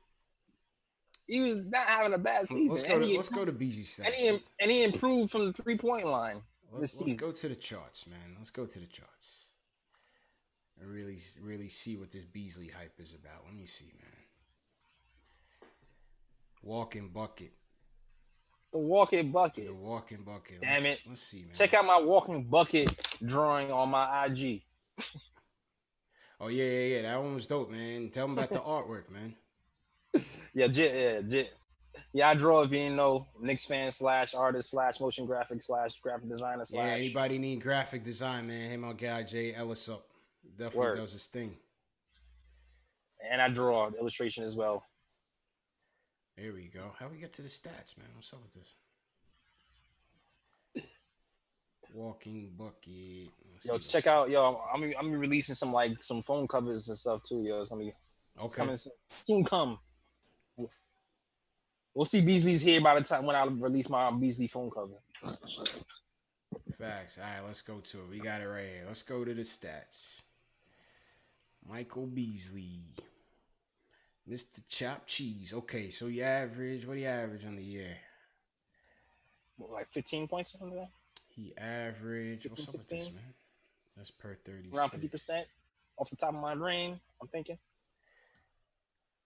He was not having a bad season.
Let's go to Beasley stats.
And he improved from the 3-point line this season.
Let's go to the charts, man. Let's go to the charts. And really see what this Beasley hype is about. Let me see, man. Walking bucket.
The walking bucket.
The walking bucket.
Damn it.
Let's see, man.
Check out my walking bucket drawing on my IG.
Oh, yeah. That one was dope, man. Tell them about the artwork, man.
Yeah, I draw, if you didn't know, Knicks fan / artist / motion graphic / graphic designer /
Yeah, anybody need graphic design, man. Hit my guy Jay Ellis up. Definitely does his thing.
And I draw the illustration as well.
There we go. How we get to the stats, man? What's up with this? Walking bucket.
Yo, check out, I'm releasing some phone covers and stuff too, yo. It's gonna be coming soon. Come. We'll see Beasley's here by the time when I release my Beasley phone cover.
Facts. All right, let's go to it. We got it right here. Let's go to the stats. Michael Beasley. Mr. Chop Cheese. Okay, so what do you average on the year?
Like 15 points or something like that?
He averaged,
15,
what's up
16?
with this, man? That's per 30.
Around 50% off the top of my brain, I'm thinking.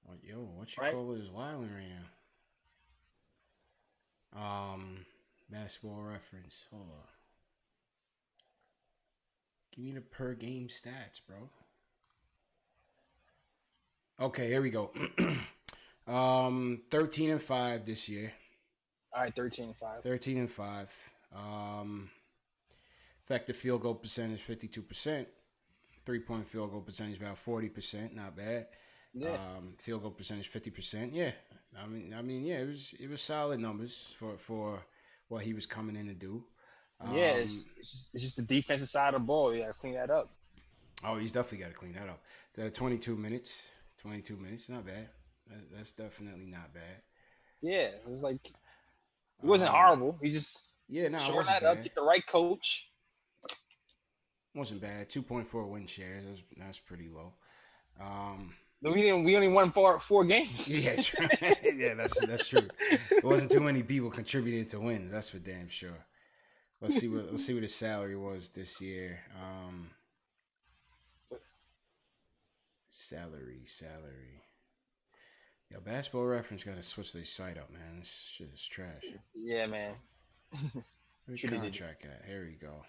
Oh, yo, what you call it is wilding right now. Basketball reference. Hold on. Give me the per game stats, bro. Okay, here we go. 13-5 this year.
All right, 13-5.
13-5. Effective field goal percentage 52%. 3-point field goal percentage about 40%. Not bad.
Yeah.
Field goal percentage 50%. Yeah. I mean, yeah. It was solid numbers for what he was coming in to do.
Yeah, it's just the defensive side of the ball. You got to clean that up.
Oh, he's definitely got to clean that up. The 22 minutes. 22 minutes, not bad. That's definitely not bad.
Yeah, it's like it wasn't horrible. He just shore that up, get the right coach.
Wasn't bad. 2.4 win shares. That's pretty low.
We only won four games.
Yeah, yeah, that's true. It wasn't too many people contributing to wins. That's for damn sure. Let's see what his salary was this year. Salary. Yo, Basketball Reference got to switch their site up, man. This shit is trash.
Yeah, man.
Where's contract at? Here we go.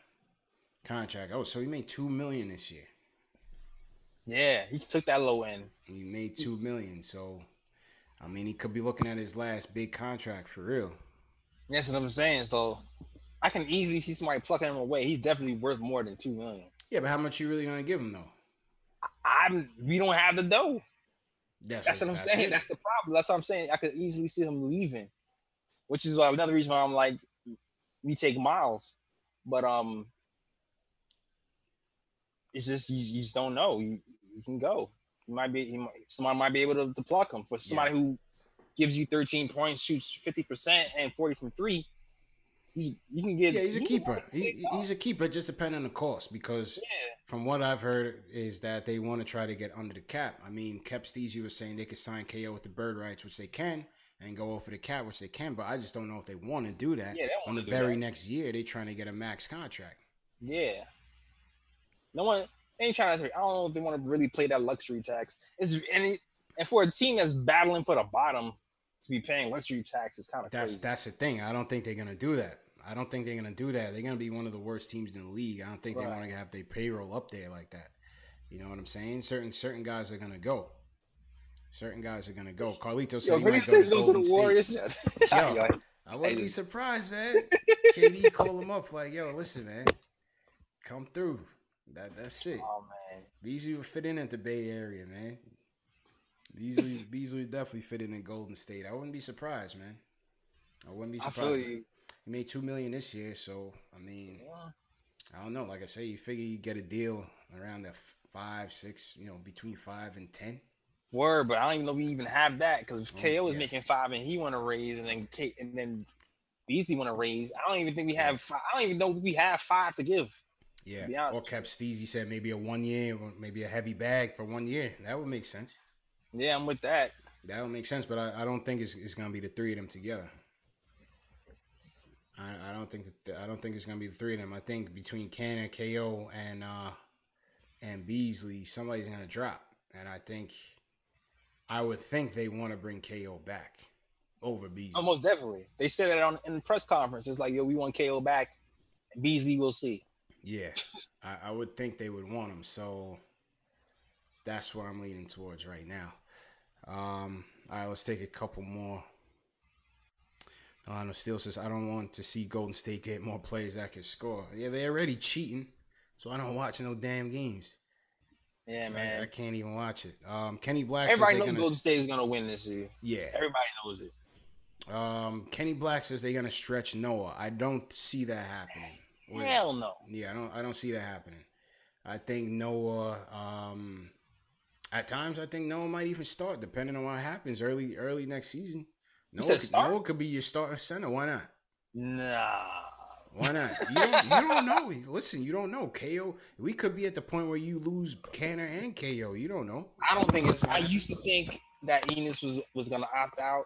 Contract. Oh, so he made $2 million this year.
Yeah, he took that low end.
He made $2 million. So, I mean, he could be looking at his last big contract for real.
That's what I'm saying. So, I can easily see somebody plucking him away. He's definitely worth more than $2 million.
Yeah, but how much you really gonna give him though?
We don't have the dough. That's what I'm saying.
It.
That's the problem. That's what I'm saying. I could easily see him leaving, which is another reason why I'm like, we take Miles, but it's just you just don't know. You can go. Somebody might be able to pluck him for somebody who gives you 13 points, shoots 50% and 40 from three. You can get.
Yeah, he's a keeper. He's a keeper, just depending on the cost. Because from what I've heard is that they want to try to get under the cap. I mean, Kep Steezy was saying they could sign KO with the bird rights, which they can, and go over the cap, which they can. But I just don't know if they want to do that.
Yeah,
on the very next year, they're trying to get a max contract.
Yeah. No one ain't trying to. I don't know if they want to really play that luxury tax. And for a team that's battling for the bottom to be paying luxury tax is kind of crazy.
That's the thing. I don't think they're gonna do that. They're going to do that. They're going to be one of the worst teams in the league. I don't think they want to have their payroll up there like that. You know what I'm saying? Certain guys are gonna go. Certain guys are gonna go. Carlito said he might
go
go to Golden
the
State.
Warriors.
Yo, I wouldn't be surprised, man. KD call him up like, yo, listen, man, come through. That's it.
Oh man,
Beasley would fit in at the Bay Area, man. Beasley would definitely fit in Golden State. I wouldn't be surprised, man. I wouldn't be surprised.
I feel you.
He made $2 million this year, so I mean, I don't know. Like I say, you figure you get a deal around the 5, 6, between 5 and 10.
Word, but I don't even know if we even have that because if KO is making 5 and he want to raise, and then Beasley want to raise, I don't even think we have 5. I don't even know if we have 5 to give.
Yeah, or Cap Steezy said maybe a 1 year, or maybe a heavy bag for 1 year. That would make sense.
Yeah, I'm with that.
That would make sense, but I don't think it's gonna be the 3 of them together. I don't think it's gonna be the 3 of them. I think between Cannon, KO, and Beasley, somebody's gonna drop, and I would think they want to bring KO back over Beasley.
Almost definitely. They said that in the press conference. It's like, yo, we want KO back. Beasley, we'll see.
Yeah, I would think they would want him. So that's what I'm leaning towards right now. All right, let's take a couple more. Steele says, I don't want to see Golden State get more players that can score. Yeah, they're already cheating, so I don't watch no damn games.
Yeah, man.
I can't even watch it. Kenny Black
Everybody knows Golden State is going to win this year.
Yeah.
Everybody knows it.
Kenny Black says they're going to stretch Noah. I don't see that happening.
Hell no.
Yeah, I don't see that happening. I think Noah, at times, I think Noah might even start, depending on what happens early next season. Noah could be your starting center. Why not?
Nah.
Why not? You don't know. Listen, you don't know. KO, we could be at the point where you lose Canner and KO. You don't know.
I don't think it's. I used to think that Enos was going to opt out,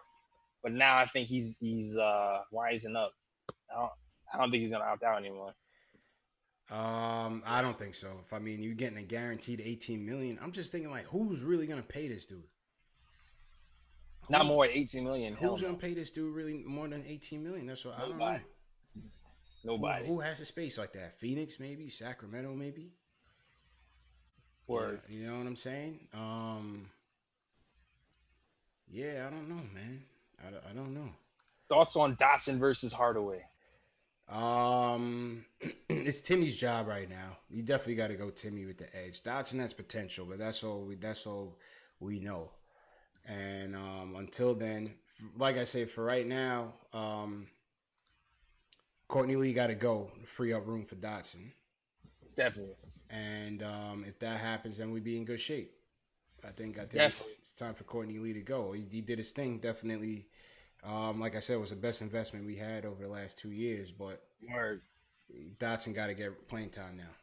but now I think he's wising up. I don't think he's going to opt out anymore.
I don't think so. You're getting a guaranteed $18 million, I'm just thinking like, who's really going to pay this dude?
Not more than $18 million.
Who's going to pay this dude really more than $18 million? That's what I don't know.
Nobody.
Who has a space like that? Phoenix, maybe? Sacramento, maybe?
Word.
You know what I'm saying? Yeah, I don't know, man. I don't know.
Thoughts on Dotson versus Hardaway?
It's Timmy's job right now. You definitely got to go Timmy with the edge. Dotson has potential, but that's all we know. And until then, like I said, for right now, Courtney Lee got to go to free up room for Dotson.
Definitely.
And if that happens, then we'd be in good shape. I think it's time for Courtney Lee to go. He did his thing, definitely. Like I said, it was the best investment we had over the last 2 years. But Dotson got to get playing time now.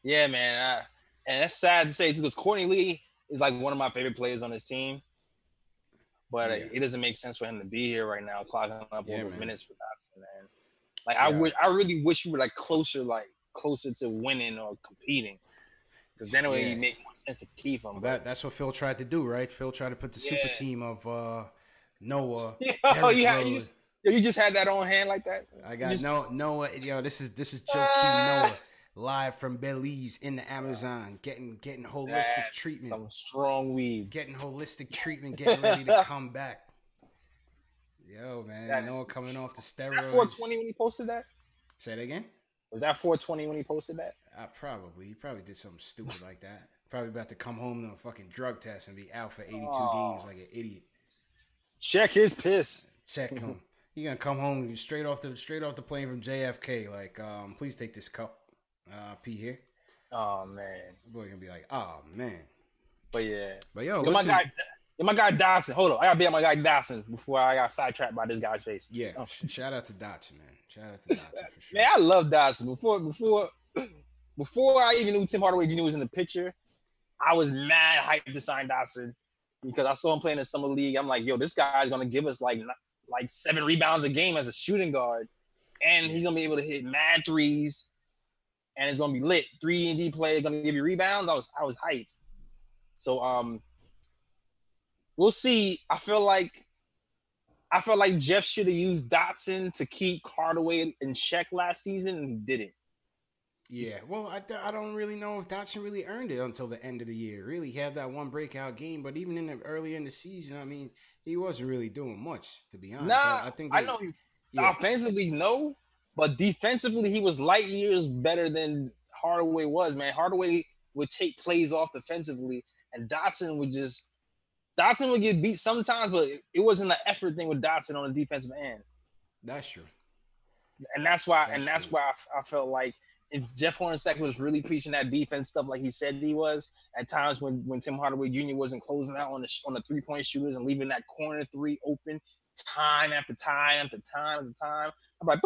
Yeah, man. And that's sad to say, too, because Courtney Lee is like one of my favorite players on this team. But it doesn't make sense for him to be here right now, clogging up all those minutes for Dotson, man. Like I really wish we were like closer to winning or competing, because then it would make more sense to keep him.
That's what Phil tried to do, right? Phil tried to put the super team of Noah.
You just had that on hand like that.
I got Noah. Yo, this is Joe Q Noah live from Belize in the Amazon, getting holistic treatment.
Some strong weed.
Getting holistic treatment, getting ready to come back. Yo, man, Noah coming off the steroids.
Was that 420 when he posted that?
Say that again?
Was that 420 when he posted that?
He probably did something stupid like that. Probably about to come home to a fucking drug test and be out for 82 games like an idiot.
Check his piss.
Check him. He gonna come home straight off the plane from JFK. Like, please take this cup. Pee here.
Oh man.
Boy gonna be like, oh man.
But yeah.
But yo, listen.
My guy Dotson. Hold on, I gotta be at my guy Dotson before I got sidetracked by this guy's face.
Yeah. Shout out to Dotson, man. Shout out to Dotson for sure.
Man, I love Dotson. Before I even knew Tim Hardaway Jr. was in the picture, I was mad hyped to sign Dotson because I saw him playing in the summer league. I'm like, yo, this guy's gonna give us like 7 rebounds a game as a shooting guard, and he's gonna be able to hit mad threes, and it's gonna be lit. 3-and-D play, gonna give you rebounds. I was hyped. So we'll see. I feel like Jeff should have used Dotson to keep Hardaway in check last season, and he didn't.
Yeah, well, I don't really know if Dotson really earned it until the end of the year. Really, he had that one breakout game, but even in the early in the season, I mean, he wasn't really doing much, to be honest.
Nah,
I think
I know he
yeah,
offensively no, but defensively he was light years better than Hardaway was. Man, Hardaway would take plays off defensively, and Dotson would get beat sometimes, but it wasn't an effort thing with Dotson on the defensive end.
that's true.
And that's why
That's
I felt like if Jeff Hornacek was really preaching that defense stuff like he said he was, at times when Tim Hardaway Jr. wasn't closing out on the 3-point shooters and leaving that corner three open time after time after time after time, I'm like,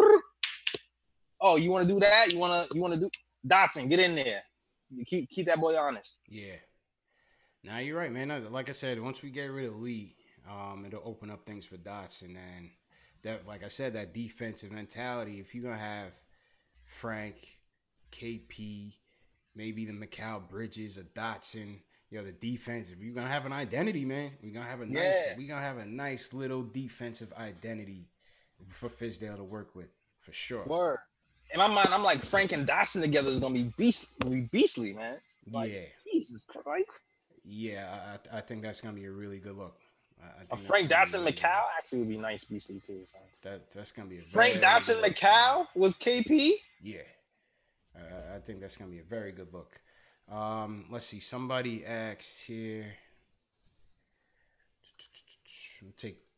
oh, you want to do that? You want to do Dotson? Get in there. You keep that boy honest.
Yeah. Now you're right, man. Like I said, once we get rid of Lee, it'll open up things for Dotson, and that, like I said, that defensive mentality. If you're gonna have Frank, KP, maybe the Mikal Bridges, a Dotson, the defense. If you're gonna have an identity, man, we're gonna have a nice little defensive identity for Fizdale to work with, for sure.
Word. In my mind, I'm like Frank and Dotson together is gonna be beastly, man. Like,
yeah.
Jesus Christ.
Yeah, I think that's gonna be a really good look.
A Frank Dotson Mikal actually would be nice, beastly too. So.
That's gonna be a
Frank Dotson Mikal with KP.
Yeah, I think that's gonna be a very good look. Let's see. Somebody asked here.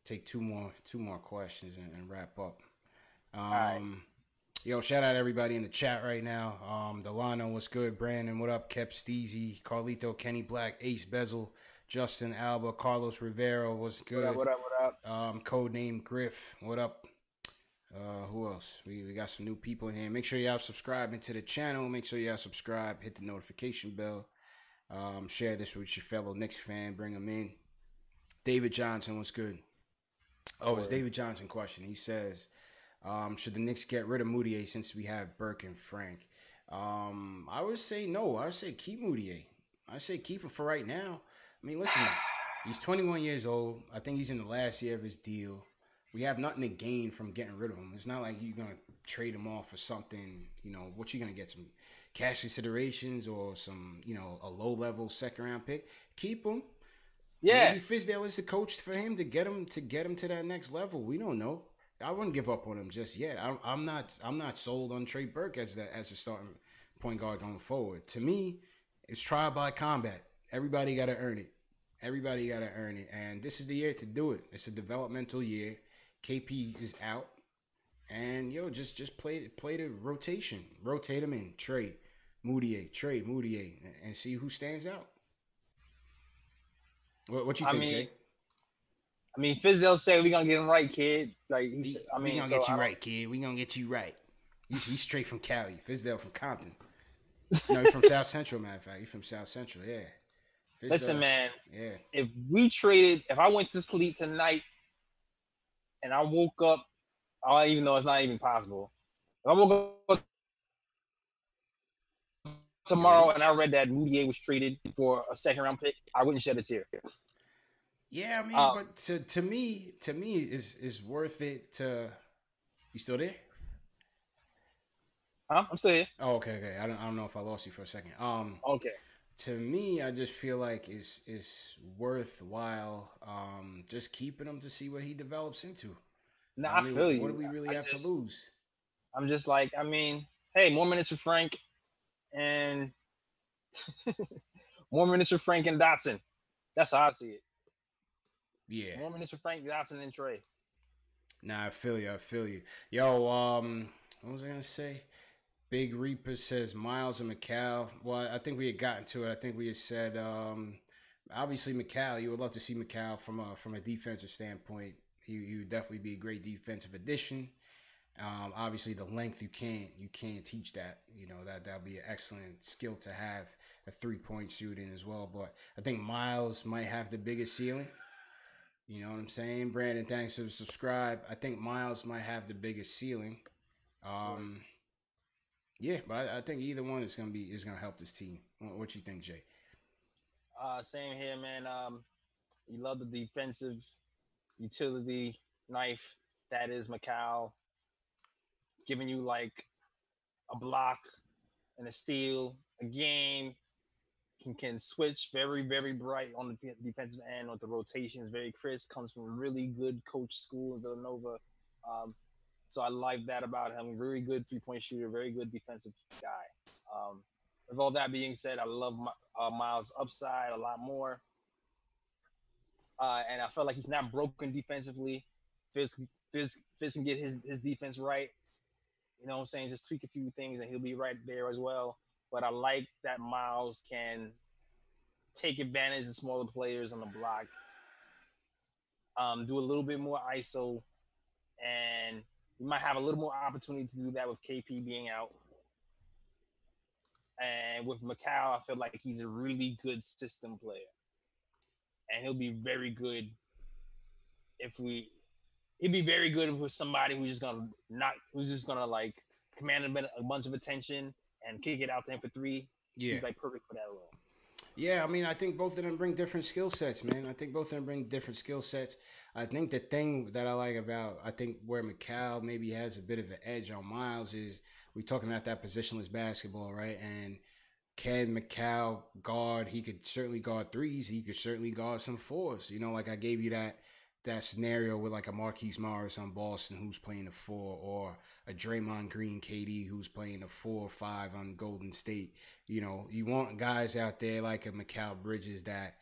Take two more questions and wrap up.
Right.
Yo, shout out everybody in the chat right now. Delano, what's good? Brandon, what up? Kep Steezy, Carlito, Kenny Black, Ace Bezel, Justin Alba, Carlos Rivero, what's good?
What up?
Codename Griff, what up? Who else? We got some new people in here. Make sure y'all subscribing to the channel. Make sure y'all subscribe. Hit the notification bell. Share this with your fellow Knicks fan. Bring them in. David Johnson, what's good? Oh, it's David Johnson question. He says, should the Knicks get rid of Moutier since we have Burke and Frank? I would say no. I would say keep Moutier. I say keep him for right now. I mean, listen, he's 21 years old. I think he's in the last year of his deal. We have nothing to gain from getting rid of him. It's not like you're going to trade him off for something, what you going to get, some cash considerations or some, a low-level second-round pick. Keep him.
Yeah.
Maybe Fizdale is the coach for him to get him to that next level. We don't know. I wouldn't give up on him just yet. I'm not sold on Trey Burke as a starting point guard going forward. To me, it's trial by combat. Everybody got to earn it. And this is the year to do it. It's a developmental year. KP is out. And, just play the rotation. Rotate them in. Trey Moutier, and see who stands out. What you think, Jay?
I mean, Fizdale say we're gonna get him right, kid. Like he said,
we gonna get you right, kid. We gonna get you right. He's straight from Cali. Fizdale from Compton. No, he's from South Central. Matter of fact, he's from South Central. Yeah. Fizdale,
listen, man.
Yeah.
If I went to sleep tonight and I woke up, even though it's not even possible, if I woke up tomorrow and I read that Moutier was traded for a second-round pick, I wouldn't shed a tear.
Yeah, I mean, but to me, is worth it to. You still there?
I'm still here.
Oh, okay. I don't know if I lost you for a second.
Okay.
To me, I just feel like it's worthwhile just keeping him to see what he develops into.
Nah, I feel you.
What do we really have to lose?
I'm just like, hey, more minutes for Frank and more minutes for Frank and Dotson. That's how I see it.
Yeah.
More minutes for Frank Dotson and Trey.
Nah, I feel you. Yo, what was I gonna say? Big Reaper says Miles and Mikal. Well, I think we had gotten to it. I think we had said obviously Mikal, you would love to see Mikal from a defensive standpoint. He would definitely be a great defensive addition. Obviously the length you can't teach that. That'll be an excellent skill to have, a 3-point shooting as well. But I think Miles might have the biggest ceiling. You know what I'm saying? Brandon, thanks for the subscribe. I think Miles might have the biggest ceiling. Yeah, but I think either one is gonna help this team. What you think, Jay?
Same here, man. You love the defensive utility knife that is Mikal, giving you like a block, and a steal a game. Can switch very, very bright on the defensive end with the rotations, very crisp, comes from a really good coach school in Villanova. So I like that about him. Very good 3-point shooter, very good defensive guy. With all that being said, I love Miles' upside a lot more. And I felt like he's not broken defensively. Fiz can get his defense right. You know what I'm saying? Just tweak a few things and he'll be right there as well. But I like that Miles can take advantage of smaller players on the block, do a little bit more ISO, and you might have a little more opportunity to do that with KP being out. And with Macau, I feel like he's a really good system player. And he'll be very good he'd be very good with somebody who's just gonna like command a bunch of attention and kick it out to him for three. Yeah. He's like perfect for that role.
Yeah, I mean, I think both of them bring different skill sets, man. I think both of them bring different skill sets. I think the thing that I like about, I think where Macau maybe has a bit of an edge on Miles is we talking about that positionless basketball, right? And can Macau guard? He could certainly guard threes. He could certainly guard some fours. You know, like I gave you that scenario with like a Marquise Morris on Boston who's playing the 4, or a Draymond Green KD who's playing the 4 or 5 on Golden State. You know, you want guys out there like a Mikal Bridges that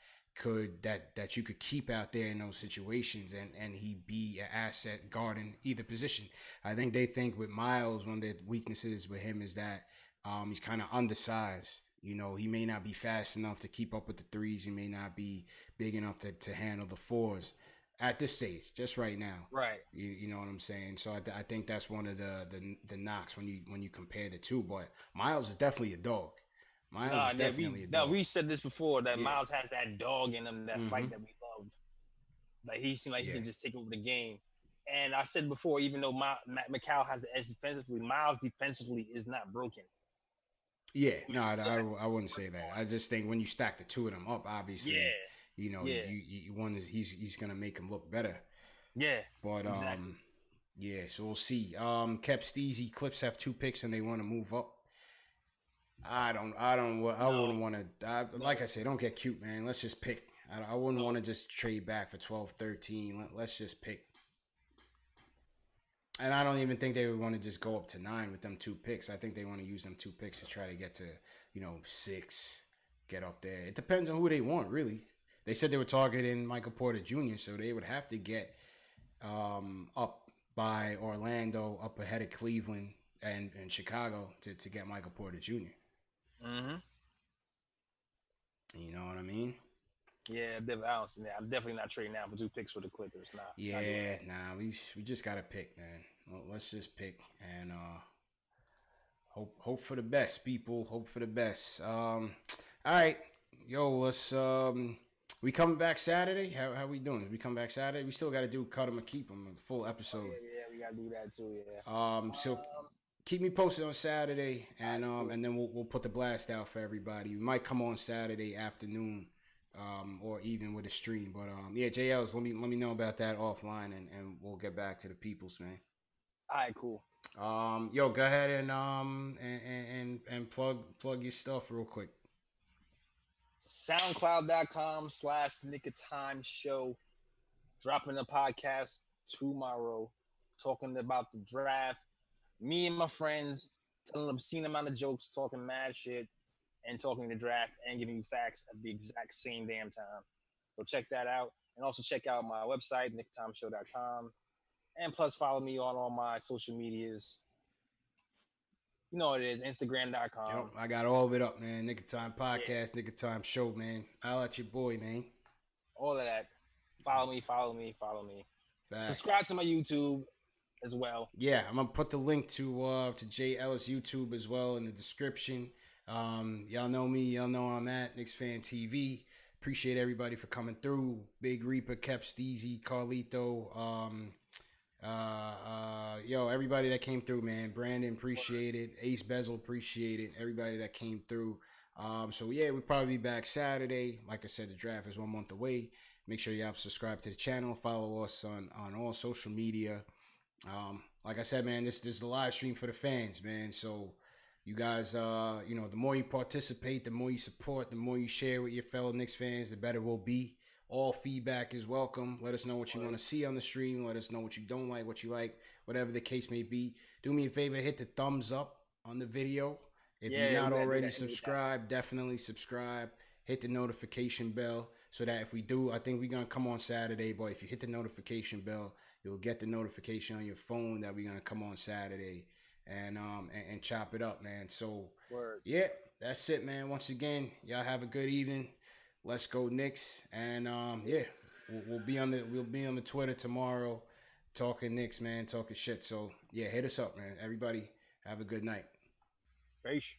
you could keep out there in those situations and he be an asset guarding either position. I think they think with Miles, one of the weaknesses with him is that he's kind of undersized. You know, he may not be fast enough to keep up with the threes. He may not be big enough to handle the fours at this stage, just right now.
Right.
You know what I'm saying? So I think that's one of the knocks when you compare the two. But Miles is definitely a dog. Miles is definitely a dog.
No, we said this before, that Miles has that dog in him, that fight that we love. Like, he seemed like he can just take over the game. And I said before, even though Macau has the edge defensively, Miles defensively is not broken.
Yeah, no, I wouldn't say that. I just think when you stack the two of them up, obviously, you know, you one is he's gonna make him look better.
Yeah,
but
exactly.
Yeah, so we'll see. Kept Steezy, Clips have 2 picks and they want to move up. I wouldn't want to. Like I said, don't get cute, man. Let's just pick. I wouldn't want to just trade back for 12, 13. Let's just pick. And I don't even think they would want to just go up to 9 with them 2 picks. I think they want to use them 2 picks to try to get to, 6, get up there. It depends on who they want, really. They said they were targeting Michael Porter Jr., so they would have to get up by Orlando, up ahead of Cleveland and Chicago to get Michael Porter Jr.
Mm-hmm.
You know what I mean?
Yeah, I'm definitely not trading now for 2 picks for the Clippers.
Nah, we just gotta pick, man. Well, let's just pick and hope for the best, people. Hope for the best. All right, yo, let's we coming back Saturday. How we doing? We come back Saturday. We still gotta do cut 'em or keep 'em, a full episode.
Yeah, we gotta do that too. Yeah.
So keep me posted on Saturday, and then we'll put the blast out for everybody. We might come on Saturday afternoon. Or even with a stream, but JLs, let me know about that offline, and we'll get back to the peoples, man.
All right, cool.
Yo, go ahead and plug your stuff real quick.
SoundCloud.com/The Nick of Time Show. Dropping a podcast tomorrow, talking about the draft. Me and my friends telling them obscene amount of jokes, talking mad shit, and talking the draft and giving you facts at the exact same damn time. So check that out. And also check out my website, nicktimeshow.com. And plus follow me on all my social medias. You know what it is, Instagram.com.
Yo, I got all of it up, man. Nick of Time Podcast, Nick of Time Show, man. I'll at your boy, man.
All of that. Follow me. Facts. Subscribe to my YouTube as well.
Yeah, I'm going to put the link to Jay Ellis YouTube as well in the description. Y'all know me. Y'all know I'm at Knicks Fan TV. Appreciate everybody for coming through. Big Reaper, Kep Steezy, Carlito. Everybody that came through, man. Brandon, appreciate it. Ace Bezel, appreciate it. Everybody that came through. We'll probably be back Saturday. Like I said, the draft is 1 month away. Make sure y'all subscribe to the channel. Follow us on all social media. Like I said, man, this is the live stream for the fans, man. So You guys, you know, the more you participate, the more you support, the more you share with your fellow Knicks fans, the better we'll be. All feedback is welcome. Let us know what you want to see on the stream. Let us know what you don't like, what you like, whatever the case may be. Do me a favor, hit the thumbs up on the video. If you're not already subscribed, definitely subscribe. Hit the notification bell so that if we do, I think we're going to come on Saturday, but if you hit the notification bell, you'll get the notification on your phone that we're going to come on Saturday and chop it up, man. So, yeah, that's it, man. Once again, y'all have a good evening. Let's go Knicks. And, yeah, we'll be on the Twitter tomorrow talking Knicks, man, talking shit. So, yeah, hit us up, man. Everybody have a good night.
Peace.